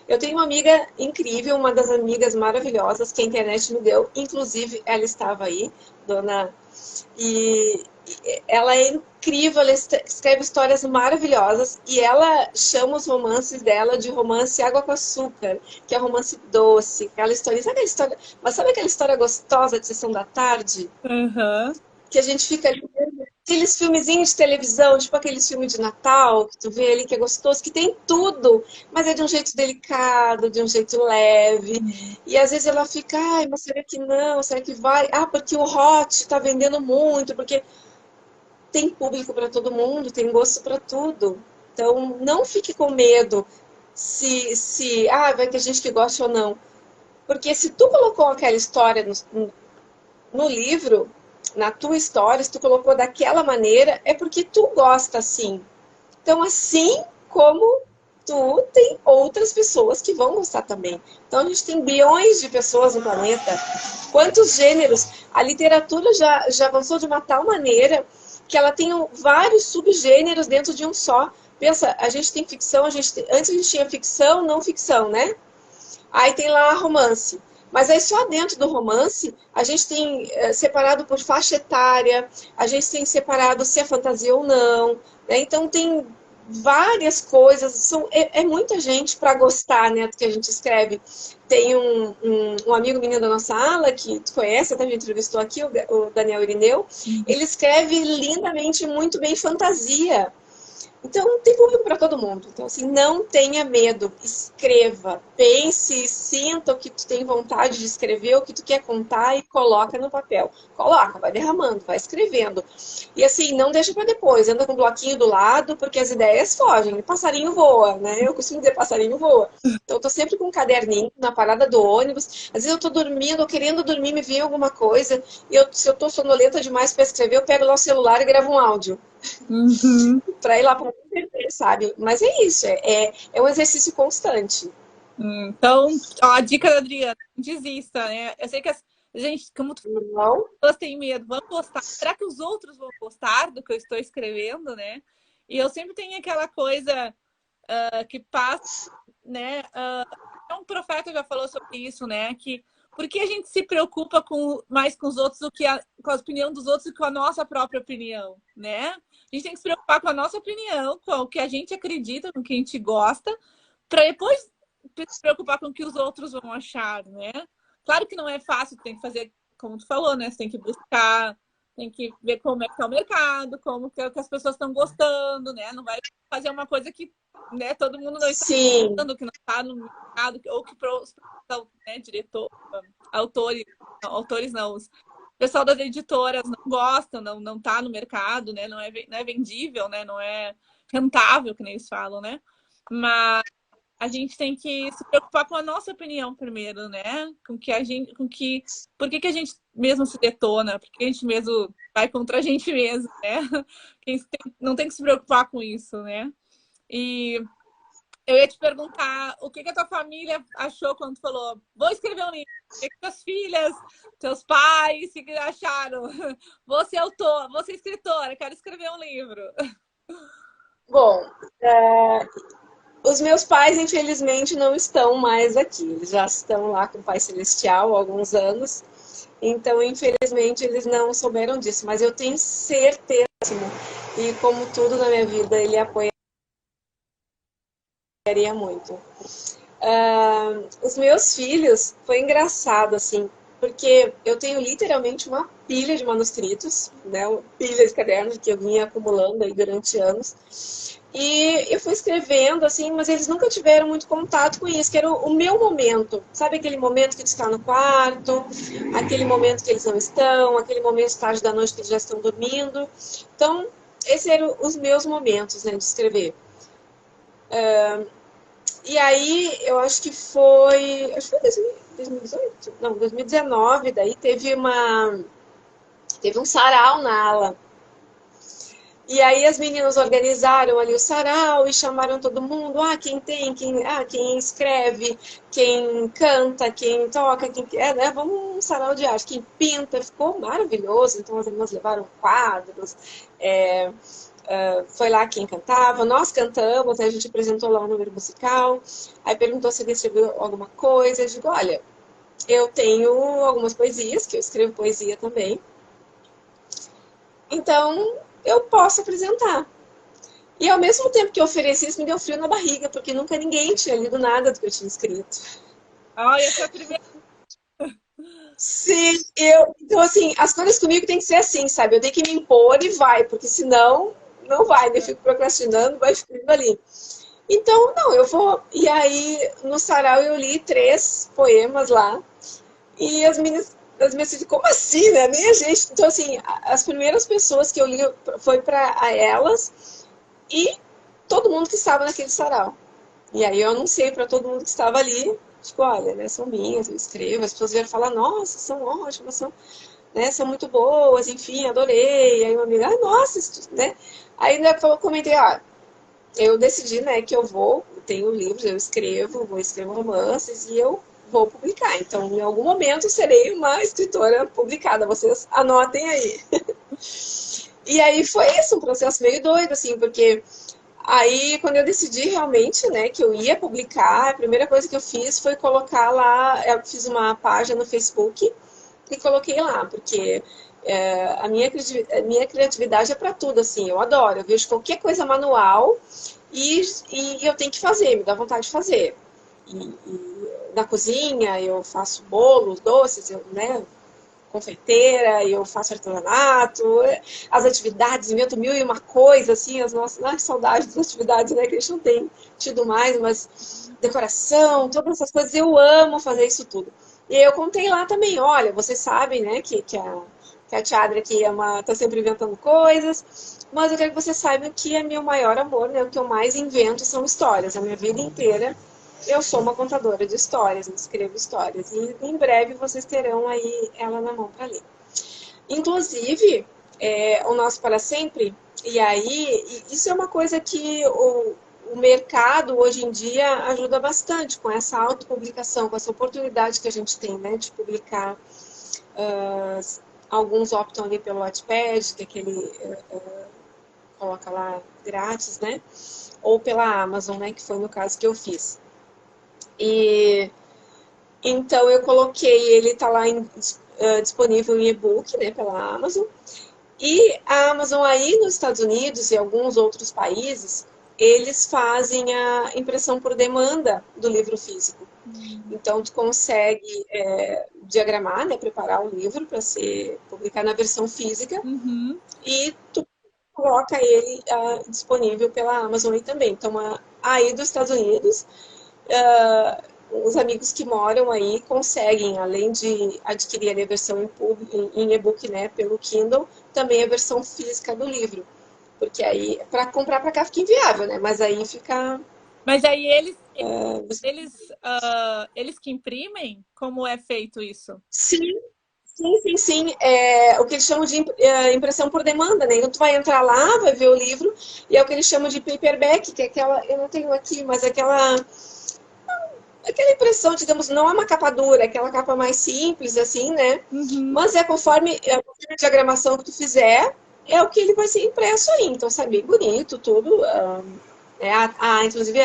Eu tenho uma amiga incrível, uma das amigas maravilhosas que a internet me deu, inclusive ela estava aí, dona. E ela é incrível, ela escreve histórias maravilhosas e ela chama os romances dela de romance água com açúcar, que é romance doce, aquela história, mas sabe aquela história gostosa de sessão da tarde? Uhum. Que a gente fica ali vendo aqueles filmezinhos de televisão, tipo aqueles filmes de Natal, que tu vê ali que é gostoso, que tem tudo, mas é de um jeito delicado, de um jeito leve. E às vezes ela fica, ai, mas será que não? Será que vai? Ah, porque o Hot tá vendendo muito, porque tem público para todo mundo, tem gosto para tudo. Então, não fique com medo se vai ter gente que gosta ou não. Porque se tu colocou aquela história no livro, na tua história, se tu colocou daquela maneira, é porque tu gosta assim. Então, assim como tu, tem outras pessoas que vão gostar também. Então, a gente tem bilhões de pessoas no planeta. Quantos gêneros? A literatura já avançou de uma tal maneira que ela tem vários subgêneros dentro de um só. Pensa, a gente tem ficção, antes a gente tinha ficção, não ficção, né? Aí tem lá romance. Mas aí só dentro do romance, a gente tem separado por faixa etária, a gente tem separado se é fantasia ou não, né? Então tem várias coisas, é muita gente para gostar, né, do que a gente escreve. Tem um amigo menino da nossa ala, que tu conhece, até me entrevistou aqui, o Daniel Irineu, ele escreve lindamente, muito bem fantasia. Então, tem público para todo mundo. Então, assim, não tenha medo. Escreva. Pense, sinta o que tu tem vontade de escrever, o que tu quer contar e coloca no papel. Coloca, vai derramando, vai escrevendo. E assim, não deixa para depois. Anda com um bloquinho do lado, porque as ideias fogem. Passarinho voa, né? Eu costumo dizer passarinho voa. Então, eu tô sempre com um caderninho na parada do ônibus. Às vezes eu tô dormindo, ou querendo dormir, me vem alguma coisa. E se eu tô sonolenta demais para escrever, eu pego lá o celular e gravo um áudio. Uhum. Para ir lá para sabe? Mas é isso, é um exercício constante. Então, ó, a dica da Adriana, desista, né? Eu sei que gente, como tu Não? pessoas têm medo, vão gostar. Será que os outros vão gostar do que eu estou escrevendo, né? E eu sempre tenho aquela coisa que passa, né? Um profeta já falou sobre isso, né? Que por que a gente se preocupa mais com os outros do que com a opinião dos outros e com a nossa própria opinião, né? A gente tem que se preocupar com a nossa opinião, com o que a gente acredita, com o que a gente gosta, para depois se preocupar com o que os outros vão achar, né? Claro que não é fácil, tem que fazer, como tu falou, né? Você tem que buscar, tem que ver como é que tá o mercado, como que as pessoas estão gostando, né? Não vai fazer uma coisa que, né, todo mundo não está Sim, gostando, que não está no mercado, ou que os né, autores, não, o pessoal das editoras não gostam, não tá no mercado, né? Não é vendível, né? Não é rentável, que nem eles falam, né? Mas a gente tem que se preocupar com a nossa opinião primeiro, né? Por que a gente mesmo se detona? Por que a gente mesmo vai contra a gente mesmo, né? Não tem que se preocupar com isso, né? E eu ia te perguntar o que a tua família achou quando tu falou, vou escrever um livro. O que tuas filhas, teus pais, o que acharam? Vou ser autor, vou ser escritora, quero escrever um livro. bom, os meus pais, infelizmente, não estão mais aqui. Eles já estão lá com o Pai Celestial há alguns anos. Então, infelizmente, eles não souberam disso. Mas eu tenho certeza, e como tudo na minha vida, ele apoiaria muito. Os meus filhos, foi engraçado, assim, porque eu tenho literalmente uma pilha de manuscritos, né? Uma pilha de cadernos que eu vinha acumulando aí durante anos. E eu fui escrevendo, assim, mas eles nunca tiveram muito contato com isso, que era o meu momento. Sabe aquele momento que tu está no quarto, aquele momento que eles não estão, aquele momento tarde da noite que eles já estão dormindo. Então, esses eram os meus momentos, né, de escrever. E aí, eu acho que foi. Acho que foi 2018? Não, 2019. Daí teve um sarau na ala. E aí as meninas organizaram ali o sarau e chamaram todo mundo. Ah, quem escreve, quem canta, quem toca, quem é, né? Vamos um sarau de arte. Quem pinta, ficou maravilhoso. Então as meninas levaram quadros. É, foi lá quem cantava, nós cantamos, né, a gente apresentou lá um número musical, aí perguntou se ele escreveu alguma coisa, eu digo, olha, eu tenho algumas poesias, que eu escrevo poesia também, então eu posso apresentar. E ao mesmo tempo que eu ofereci isso, me deu frio na barriga, porque nunca ninguém tinha lido nada do que eu tinha escrito. Olha, foi a primeira. Sim, então assim, as coisas comigo tem que ser assim, sabe? Eu tenho que me impor e vai, porque senão não vai, eu fico procrastinando, vai ficando ali. Então, não, eu vou. E aí, no sarau, eu li 3 poemas lá. E as minhas filhas, como assim, né? Nem a gente. Então, assim, as primeiras pessoas que eu li foi para elas e todo mundo que estava naquele sarau. E aí eu anunciei para todo mundo que estava ali, tipo, olha, né, são minhas, eu escrevo. As pessoas vieram falar, nossa, são ótimas, são muito boas, enfim, adorei. Aí uma amiga, ah, nossa, né? Aí ainda comentei, ah, eu decidi, né, que eu tenho livros, eu escrevo, vou escrever romances e eu vou publicar. Então, em algum momento, serei uma escritora publicada. Vocês anotem aí. E aí foi isso, um processo meio doido, assim, porque aí, quando eu decidi realmente, né, que eu ia publicar, a primeira coisa que eu fiz foi colocar lá, eu fiz uma página no Facebook e coloquei lá, porque a minha criatividade é para tudo, assim, eu adoro, eu vejo qualquer coisa manual e, e eu tenho que fazer, me dá vontade de fazer. Na cozinha eu faço bolos, doces, eu, né, confeiteira, eu faço artesanato, as atividades, invento mil e uma coisa, assim, as nossas, ai, saudades das atividades, né, que a gente não tem tido mais, mas decoração, todas essas coisas, eu amo fazer isso tudo. E aí eu contei lá também, olha, vocês sabem, né, que a Tiadra aqui tá sempre inventando coisas, mas eu quero que vocês saibam que é meu maior amor, né, o que eu mais invento são histórias, a minha vida inteira eu sou uma contadora de histórias, eu escrevo histórias. E em breve vocês terão aí ela na mão para ler. Inclusive, o Nosso Para Sempre, e aí, isso é uma coisa que o mercado hoje em dia ajuda bastante com essa autopublicação, com essa oportunidade que a gente tem, né, de publicar. Alguns optam ali pelo Wattpad, que é aquele coloca lá grátis, né? Ou pela Amazon, né? Que foi no caso que eu fiz. E então eu coloquei, ele está lá disponível em e-book, né? Pela Amazon. E a Amazon aí nos Estados Unidos e alguns outros países, eles fazem a impressão por demanda do livro físico. Então, tu consegue diagramar, né, preparar o livro para ser publicado na versão física e tu coloca ele disponível pela Amazon aí também. Então, aí dos Estados Unidos, os amigos que moram aí conseguem, além de adquirir a versão em e-book, né, pelo Kindle, também a versão física do livro. Porque aí, para comprar para cá fica inviável, né? Mas aí fica... Mas aí eles que imprimem? Como é feito isso? Sim, sim. O que eles chamam de impressão por demanda, né? Então, tu vai entrar lá, vai ver o livro, e é o que eles chamam de paperback, que é aquela... Eu não tenho aqui, mas aquela impressão, digamos, não é uma capa dura, é aquela capa mais simples, assim, né? Mas conforme a diagramação que tu fizer, é o que ele vai ser impresso aí. Então, sai bem bonito, tudo. Inclusive,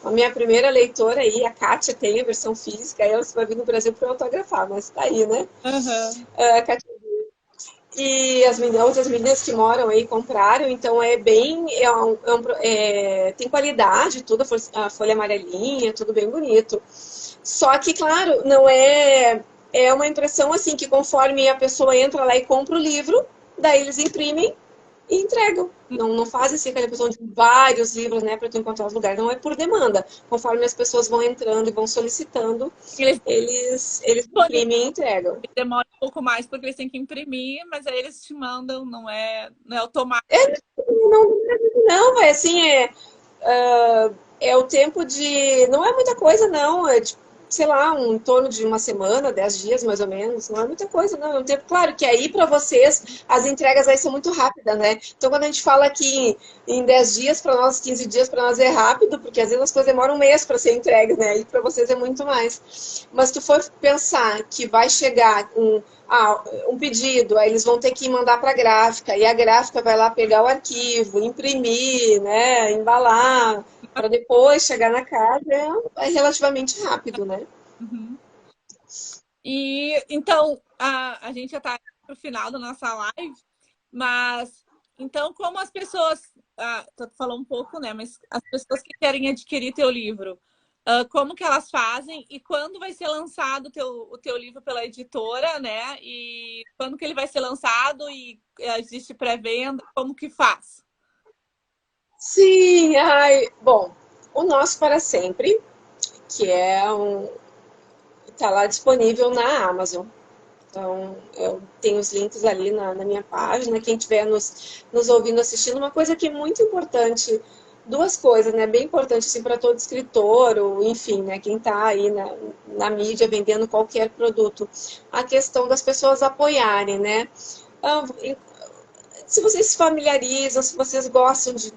a minha primeira leitora aí, a Kátia, tem a versão física, aí ela vai vir no Brasil para autografar, mas tá aí, né? A Kátia, e as outras meninas que moram aí compraram, então é bem... tem qualidade, tudo, a folha amarelinha, tudo bem bonito. Só que, claro, não é... É uma impressão assim, que conforme a pessoa entra lá e compra o livro, daí eles imprimem e entregam. Não fazem assim aquela impressão de vários livros, né, para tu encontrar os lugares. Não é por demanda. Conforme as pessoas vão entrando e vão solicitando, eles imprimem e entregam. Demora um pouco mais porque eles têm que imprimir, mas aí eles te mandam, não é automático. Não, vai assim, é o tempo de... Não é muita coisa, não. É tipo, sei lá, em torno de uma semana, 10 dias mais ou menos. Não é muita coisa, não. É um tempo, claro, que aí para vocês as entregas aí são muito rápidas, né? Então quando a gente fala que em 10 dias, para nós, 15 dias para nós é rápido, porque às vezes as coisas demoram um mês para ser entregue, né? E para vocês é muito mais. Mas se tu for pensar que vai chegar um pedido, aí eles vão ter que mandar para a gráfica, e a gráfica vai lá pegar o arquivo, imprimir, né, embalar, para depois chegar na casa, é relativamente rápido, né? E então, a gente já está no final da nossa live, mas então, como as pessoas, tu falou um pouco, né, mas as pessoas que querem adquirir teu livro, como que elas fazem e quando vai ser lançado o teu livro pela editora, né? E quando que ele vai ser lançado e existe pré-venda, como que faz? Sim, bom, o Nosso para Sempre, que tá lá disponível na Amazon. Então, eu tenho os links ali na minha página. Quem estiver nos ouvindo, assistindo, uma coisa que é muito importante, duas coisas, né? Bem importante assim, para todo escritor, ou enfim, né? Quem está aí na mídia vendendo qualquer produto. A questão das pessoas apoiarem, né? Se vocês se familiarizam, se vocês gostam de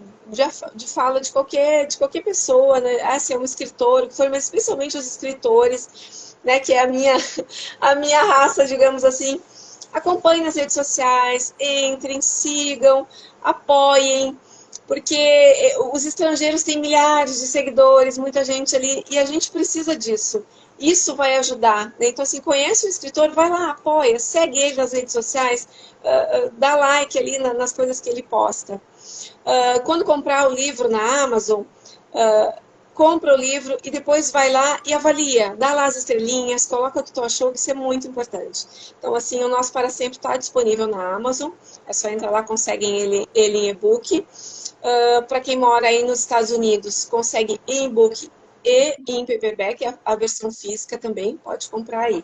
fala de qualquer pessoa, né? Se é um escritor, mas especialmente os escritores, né? Que é a minha raça, digamos assim. Acompanhem nas redes sociais, entrem, sigam, apoiem, porque os estrangeiros têm milhares de seguidores, muita gente ali, e a gente precisa disso. Isso vai ajudar, né? Então, assim, conhece o escritor, vai lá, apoia, segue ele nas redes sociais, dá like ali nas coisas que ele posta. Quando comprar o livro na Amazon, compra o livro e depois vai lá e avalia, dá lá as estrelinhas, coloca o que tu achou, que isso é muito importante. Então, assim, o Nosso Para Sempre está disponível na Amazon, é só entrar lá, conseguem ele em e-book. Para quem mora aí nos Estados Unidos, consegue em e-book e em paperback, a versão física também, pode comprar aí.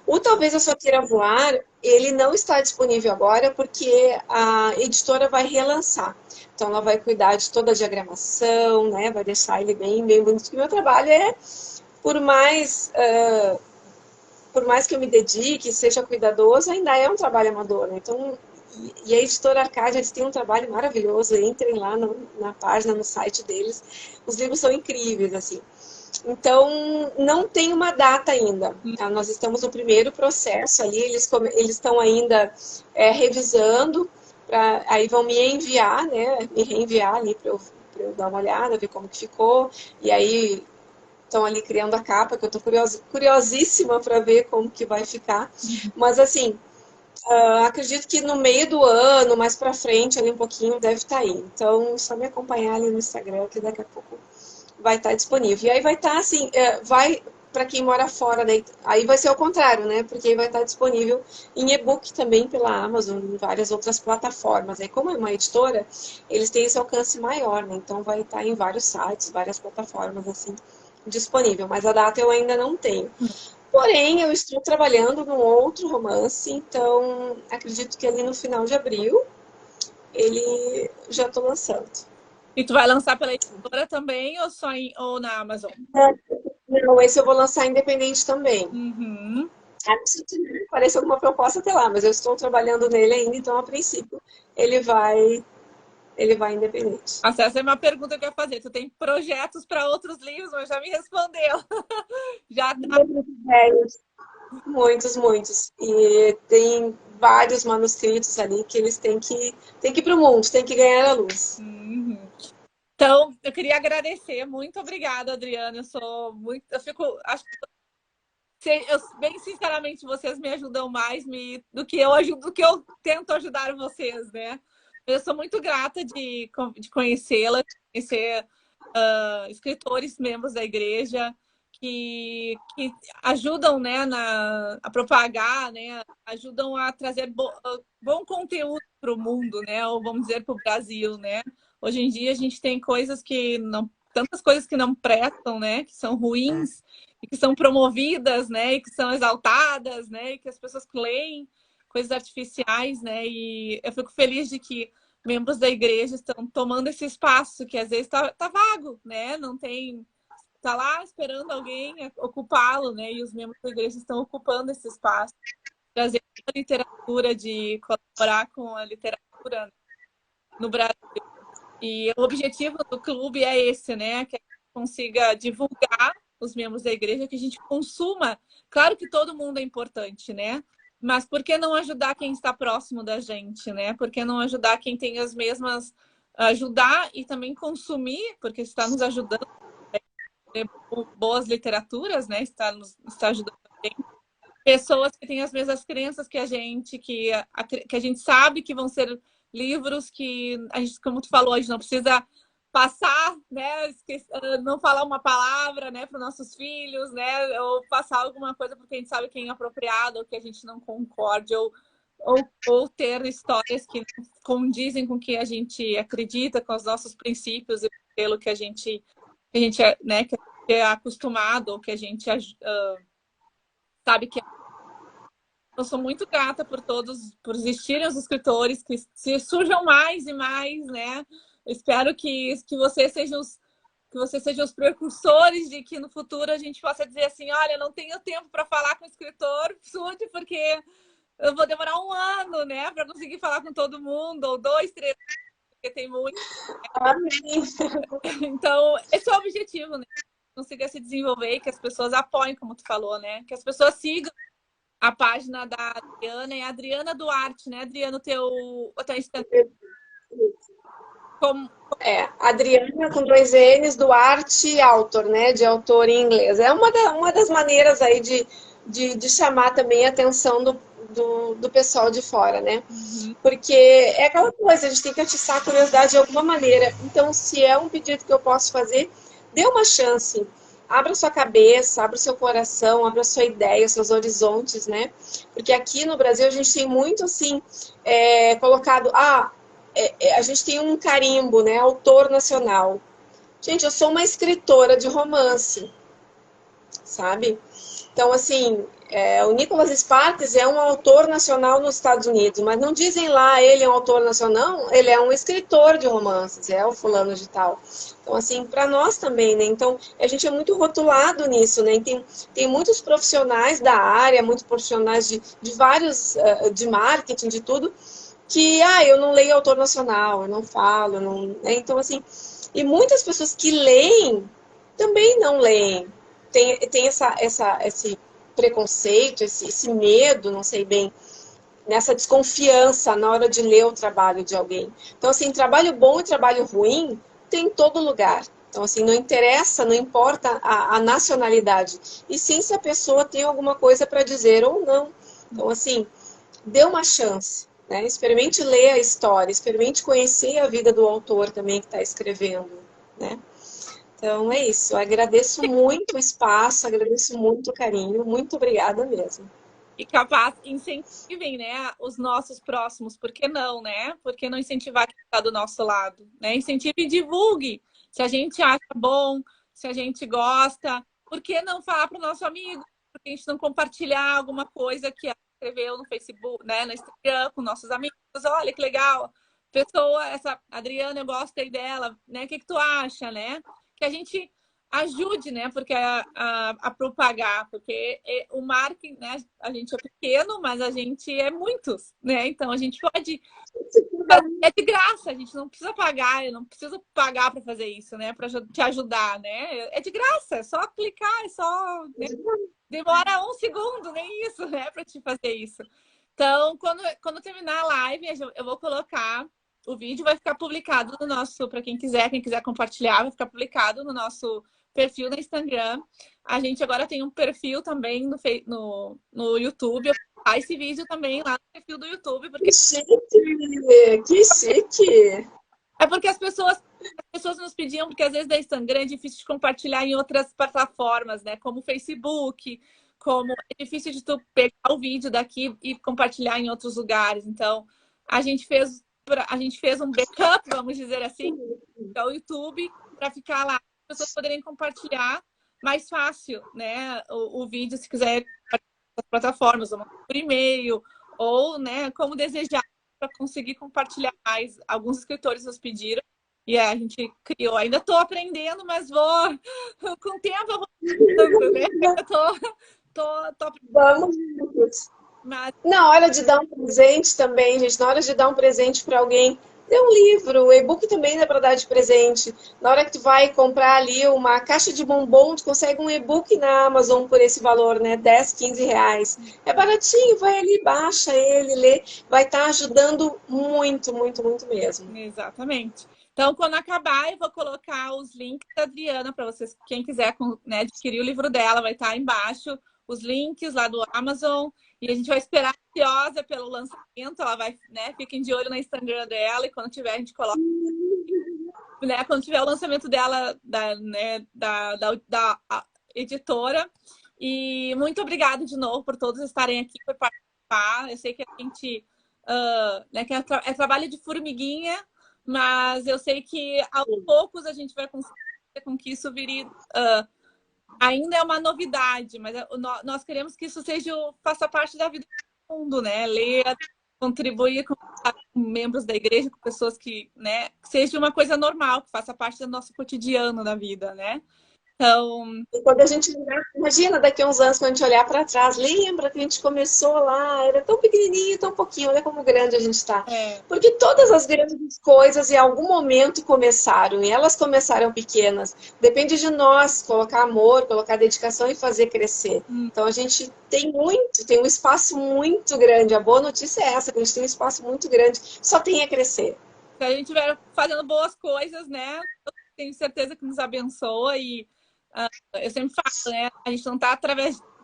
O Talvez Eu Só Queira Voar, ele não está disponível agora porque a editora vai relançar. Então, ela vai cuidar de toda a diagramação, né? Vai deixar ele bem, bem bonito. Porque o meu trabalho por mais que eu me dedique, seja cuidadoso, ainda é um trabalho amador, né? Então, E a Editora Arcádia, eles têm um trabalho maravilhoso, entrem lá na página, no site deles, os livros são incríveis, assim. Então, não tem uma data ainda, tá? Nós estamos no primeiro processo ali, eles estão ainda revisando, aí vão me enviar, né, me reenviar ali para eu dar uma olhada, ver como que ficou, e aí estão ali criando a capa, que eu estou curiosíssima para ver como que vai ficar. Mas, assim, acredito que no meio do ano, mais para frente, ali um pouquinho, deve estar aí. Então, só me acompanhar ali no Instagram, que daqui a pouco vai estar disponível. E aí vai estar, assim, vai para quem mora fora, né? Aí vai ser o contrário, né? Porque aí vai estar disponível em e-book também pela Amazon, em várias outras plataformas. Aí, como é uma editora, eles têm esse alcance maior, né? Então, vai estar em vários sites, várias plataformas, assim, disponível. Mas a data eu ainda não tenho. Porém, eu estou trabalhando num outro romance, então acredito que ali no final de abril ele já estou lançando. E tu vai lançar pela editora também ou só ou na Amazon? Não, esse eu vou lançar independente também. Uhum. Se aparecer alguma proposta até lá, mas eu estou trabalhando nele ainda, então a princípio ele vai independente. Essa é uma pergunta que eu ia fazer. Tu tem projetos para outros livros, mas já me respondeu. Já tá. Muitos, muitos. E tem vários manuscritos ali que eles têm que ir para o mundo, têm que ganhar a luz. Uhum. Então, eu queria agradecer. Muito obrigada, Adriana. Eu fico, acho que bem sinceramente, vocês me ajudam mais do que eu tento ajudar vocês, né? Eu sou muito grata de conhecê-la, conhecer escritores, membros da igreja que ajudam, né, a propagar, né, ajudam a trazer bom conteúdo para o mundo, né, ou vamos dizer para o Brasil, né. Hoje em dia a gente tem tantas coisas que não prestam, né, que são ruins e que são promovidas, né, e que são exaltadas, né, e que as pessoas leem coisas artificiais, né, e eu fico feliz de que membros da igreja estão tomando esse espaço que às vezes tá vago, né? Não tem, tá lá esperando alguém ocupá-lo, né? E os membros da igreja estão ocupando esse espaço, trazendo a literatura, de colaborar com a literatura no Brasil. E o objetivo do clube é esse, né? Que a gente consiga divulgar os membros da igreja, que a gente consuma. Claro que todo mundo é importante, né? Mas por que não ajudar quem está próximo da gente, né? Por que não ajudar quem tem as mesmas... Ajudar e também consumir, porque está nos ajudando a ter boas literaturas, né? Está ajudando também. Pessoas que têm as mesmas crenças que a gente, que a gente sabe que vão ser livros que, a gente, como tu falou, a gente não precisa passar, né, não falar uma palavra, né, para os nossos filhos, né, ou passar alguma coisa porque a gente sabe que é inapropriado, ou que a gente não concorde, ou ter histórias que condizem com o que a gente acredita, com os nossos princípios e pelo que a gente né, que é acostumado, ou que a gente sabe que eu sou muito grata por existirem os escritores, que se surjam mais e mais, né? Eu espero que vocês sejam os precursores de que no futuro a gente possa dizer assim, olha, não tenho tempo para falar com o escritor, surge porque eu vou demorar um ano, né, para conseguir falar com todo mundo, ou 2, 3, porque tem muito. Amém. Então, esse é o objetivo, né? Consiga se desenvolver e que as pessoas apoiem, como tu falou, né? Que as pessoas sigam a página da Adriana, é Adriana Duarte, né, Adriana, o teu Instagram. Adriana com 2 N's, Duarte, autor, né, de autor em inglês. É uma das maneiras aí de chamar também a atenção do pessoal de fora, né? Uhum. Porque é aquela coisa, a gente tem que atiçar a curiosidade de alguma maneira. Então, se é um pedido que eu posso fazer, dê uma chance. Abra sua cabeça, abra o seu coração, abra a sua ideia, os seus horizontes, né? Porque aqui no Brasil a gente tem muito, assim, colocado... a gente tem um carimbo, né? Autor nacional. Gente, eu sou uma escritora de romance, sabe? Então, assim, o Nicholas Sparks é um autor nacional nos Estados Unidos, mas não dizem lá, ele é um autor nacional, ele é um escritor de romances, é o fulano de tal. Então, assim, para nós também, né? Então, a gente é muito rotulado nisso, né? Tem muitos profissionais da área, muitos profissionais de vários, de marketing, de tudo, que, eu não leio autor nacional, eu não falo, eu não, né? Então, assim, e muitas pessoas que leem também não leem. Tem esse preconceito, esse medo, não sei bem, nessa desconfiança na hora de ler o trabalho de alguém. Então, assim, trabalho bom e trabalho ruim tem em todo lugar. Então, assim, não interessa, não importa a nacionalidade. E sim se a pessoa tem alguma coisa para dizer ou não. Então, assim, dê uma chance. Né? Experimente ler a história, experimente conhecer a vida do autor também que está escrevendo. Né? Então, é isso. Eu agradeço muito o espaço, agradeço muito o carinho. Muito obrigada mesmo. E capaz, incentivem, né, os nossos próximos, por que não, né? Por que não incentivar quem está do nosso lado, né? Incentive e divulgue. Se a gente acha bom, se a gente gosta, por que não falar para o nosso amigo? Por que a gente não compartilhar alguma coisa que ela escreveu no Facebook, né, no Instagram, com nossos amigos? Olha que legal. Pessoa, essa Adriana, eu gostei dela, né? O que tu acha, né? Que a gente ajude, né? Porque a propagar, porque o marketing, né? A gente é pequeno, mas a gente é muitos, né? Então a gente pode é de graça, a gente não precisa pagar, eu não preciso pagar para fazer isso, né? Para te ajudar, né? É de graça, é só clicar, é só né? Demora um segundo, nem isso, né? Para te fazer isso. Então, quando terminar a live, eu vou colocar o vídeo, vai ficar publicado no nosso, para quem quiser compartilhar, vai ficar publicado no nosso perfil no Instagram. A gente agora tem um perfil também no YouTube. Eu vou colocar esse vídeo também lá no perfil do YouTube, porque Que chique! Que chique! é porque as pessoas nos pediam, porque às vezes da Instagram é difícil de compartilhar em outras plataformas, né? Como o Facebook, como é difícil de tu pegar o vídeo daqui e compartilhar em outros lugares. Então, a gente fez um backup, vamos dizer assim, ao YouTube, para ficar lá, as pessoas poderem compartilhar mais fácil, né? O vídeo, se quiser, nas plataformas, ou por e-mail, ou, né, como desejar, para conseguir compartilhar mais. Alguns escritores nos pediram e a gente criou. Ainda estou aprendendo, mas vou com o tempo eu vou aprendendo, né? Tô... Vamos. Mas... Na hora de dar um presente também, gente, na hora de dar um presente para alguém, dê um livro, o e-book também é para dar de presente. Na hora que tu vai comprar ali uma caixa de bombom, tu consegue um e-book na Amazon por esse valor, né? 10, 15 reais. É baratinho, vai ali, baixa ele, lê. Vai estar ajudando muito, muito, muito mesmo. Exatamente. Então, quando acabar, eu vou colocar os links da Adriana para vocês, quem quiser né, adquirir o livro dela, vai estar embaixo, os links lá do Amazon, e a gente vai esperar ansiosa pelo lançamento, ela vai, né, fiquem de olho no Instagram dela, e quando tiver, a gente coloca, né, quando tiver o lançamento dela, da editora. E muito obrigada de novo por todos estarem aqui, por participar. Eu sei que a gente, né, que é trabalho de formiguinha, mas eu sei que aos poucos a gente vai conseguir com que isso vire... ainda é uma novidade, mas nós queremos que isso faça parte da vida do mundo, né? Ler, contribuir com membros da igreja, com pessoas que, né, seja uma coisa normal, que faça parte do nosso cotidiano da vida, né? Então... E quando a gente imagina daqui a uns anos, quando a gente olhar para trás, lembra que a gente começou lá, era tão pequenininho, tão pouquinho, olha como grande a gente está. Porque todas as grandes coisas em algum momento começaram, e elas começaram pequenas. Depende de nós colocar amor, colocar dedicação e fazer crescer. Então a gente tem um espaço muito grande. A boa notícia é essa, que a gente tem um espaço muito grande, só tem a crescer. Se a gente estiver fazendo boas coisas, né? Eu tenho certeza que nos abençoa e eu sempre falo, né? A gente não está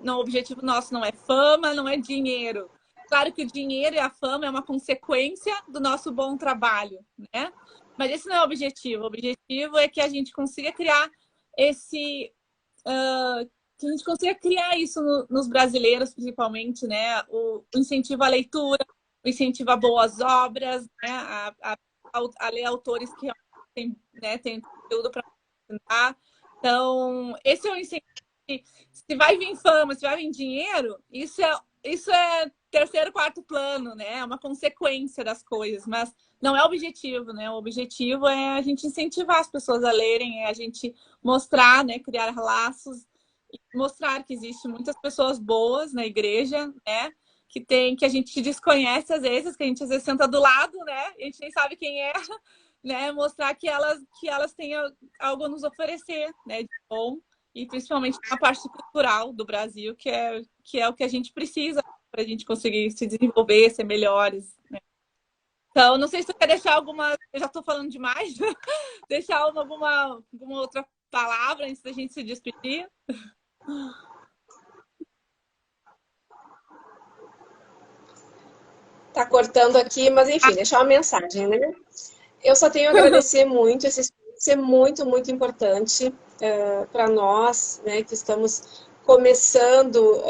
o objetivo nosso não é fama, não é dinheiro. Claro que o dinheiro e a fama é uma consequência do nosso bom trabalho, né? Mas esse não é o objetivo. O objetivo é que a gente consiga criar que a gente consiga criar isso nos brasileiros, principalmente, né? O incentivo à leitura, o incentivo a boas obras, né? A ler autores que tem conteúdo para apresentar. Então, esse é o incentivo. Se vai vir fama, se vai vir dinheiro, isso é terceiro, quarto plano, né? É uma consequência das coisas, mas não é o objetivo, né? O objetivo é a gente incentivar as pessoas a lerem, é a gente mostrar, né? Criar laços, mostrar que existem muitas pessoas boas na igreja, né? que a gente desconhece às vezes, que a gente às vezes senta do lado, né? A gente nem sabe quem é, né? Mostrar que elas têm algo a nos oferecer, né? De bom, e principalmente na parte cultural do Brasil, que é o que a gente precisa para a gente conseguir se desenvolver, ser melhores, né? Então, não sei se tu quer deixar alguma... Eu já estou falando demais. Deixar alguma outra palavra antes da gente se despedir? Tá cortando aqui, mas enfim, deixar uma mensagem, né? Eu só tenho a agradecer muito, esse espaço é muito, muito importante para nós, né, que estamos começando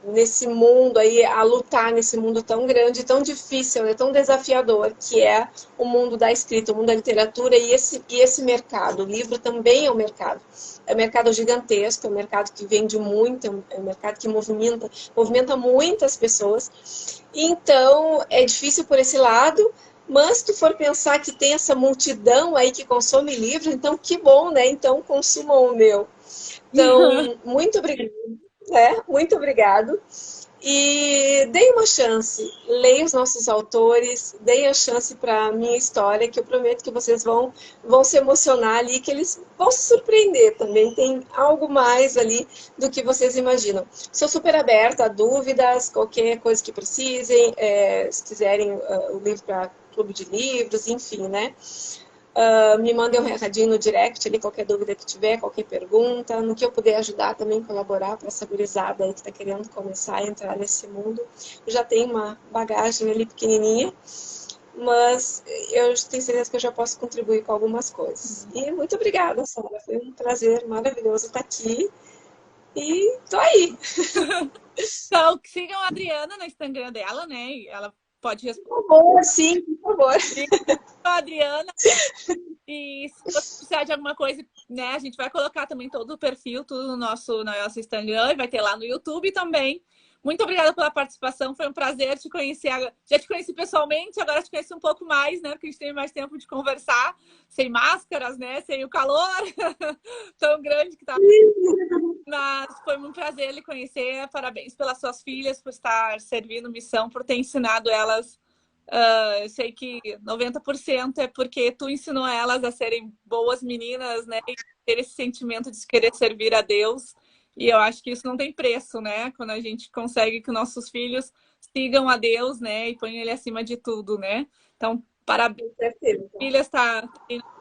nesse mundo aí, a lutar nesse mundo tão grande, tão difícil, né, tão desafiador, que é o mundo da escrita, o mundo da literatura e esse mercado. O livro também é um mercado. É um mercado gigantesco, é um mercado que vende muito, é um mercado que movimenta muitas pessoas. Então, é difícil por esse lado, mas se tu for pensar que tem essa multidão aí que consome livro, então que bom, né? Então consumam o meu. Então, muito obrigada, né? Muito obrigado. E deem uma chance, leiam os nossos autores, deem a chance para a minha história, que eu prometo que vocês vão se emocionar ali, que eles vão se surpreender também. Tem algo mais ali do que vocês imaginam. Sou super aberta a dúvidas, qualquer coisa que precisem, se quiserem o livro para clube de livros, enfim, né? Me mandem um recadinho no direct ali, qualquer dúvida que tiver, qualquer pergunta, no que eu puder ajudar também, colaborar para essa gurizada aí que está querendo começar a entrar nesse mundo. Eu já tenho uma bagagem ali pequenininha, mas eu tenho certeza que eu já posso contribuir com algumas coisas. E muito obrigada, Sara, foi um prazer maravilhoso estar aqui e tô aí. Então, sigam a Adriana no Instagram dela, né? Ela pode responder. Por favor, sim, por favor. A Adriana. E se você precisar de alguma coisa, né? A gente vai colocar também todo o perfil, tudo no nosso Instagram, e vai ter lá no YouTube também. Muito obrigada pela participação, foi um prazer te conhecer. Já te conheci pessoalmente, agora te conheci um pouco mais, né? Porque a gente tem mais tempo de conversar, sem máscaras, né? Sem o calor tão grande que tá. Mas foi um prazer lhe conhecer. Parabéns pelas suas filhas, por estar servindo missão, por ter ensinado elas. Eu sei que 90% é porque tu ensinou elas a serem boas meninas, né? E ter esse sentimento de querer servir a Deus. E eu acho que isso não tem preço, né? Quando a gente consegue que nossos filhos sigam a Deus, né? E ponham ele acima de tudo, né? Então, parabéns. A filha está na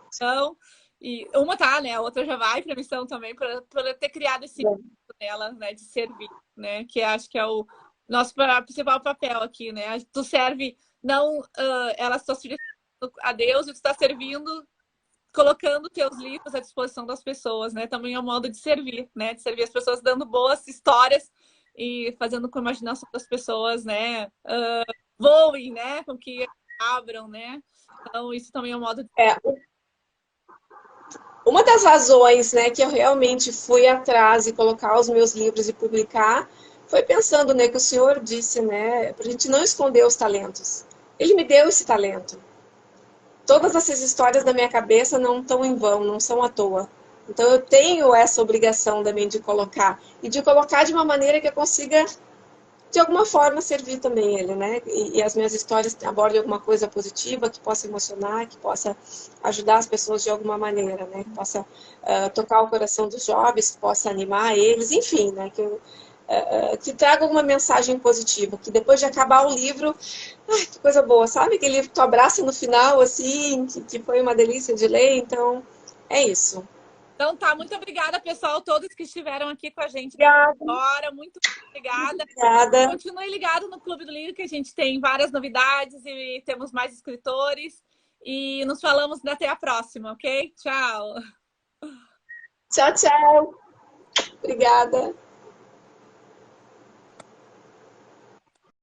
missão. E uma tá, né? A outra já vai para a missão também, por ter criado esse nela, né? De servir, né? Que acho que é o nosso principal papel aqui, né? Tu serve, não elas estão servindo a Deus e tu está servindo, colocando teus livros à disposição das pessoas, né? Também é um modo de servir, né? De servir as pessoas, dando boas histórias e fazendo com a imaginação das pessoas, né? Voem, né? Com que abram, né? Então, isso também é um modo de... Uma das razões, né, que eu realmente fui atrás e colocar os meus livros e publicar foi pensando, né, que o Senhor disse, né, para a gente não esconder os talentos. Ele me deu esse talento. Todas essas histórias da minha cabeça não estão em vão, não são à toa. Então eu tenho essa obrigação também de colocar. E de colocar de uma maneira que eu consiga, de alguma forma, servir também ele, né? E as minhas histórias abordem alguma coisa positiva, que possa emocionar, que possa ajudar as pessoas de alguma maneira, né? Que possa tocar o coração dos jovens, que possa animar eles, enfim, né? Que traga alguma mensagem positiva, que depois de acabar o livro, ai, que coisa boa, sabe? Aquele livro que tu abraça no final, assim, que foi uma delícia de ler, então é isso. Então tá, muito obrigada, pessoal, todos que estiveram aqui com a gente agora, muito obrigada. Obrigada. Continue ligado no Clube do Livro, que a gente tem várias novidades e temos mais escritores. E nos falamos até a próxima, ok? Tchau! Tchau, tchau! Obrigada!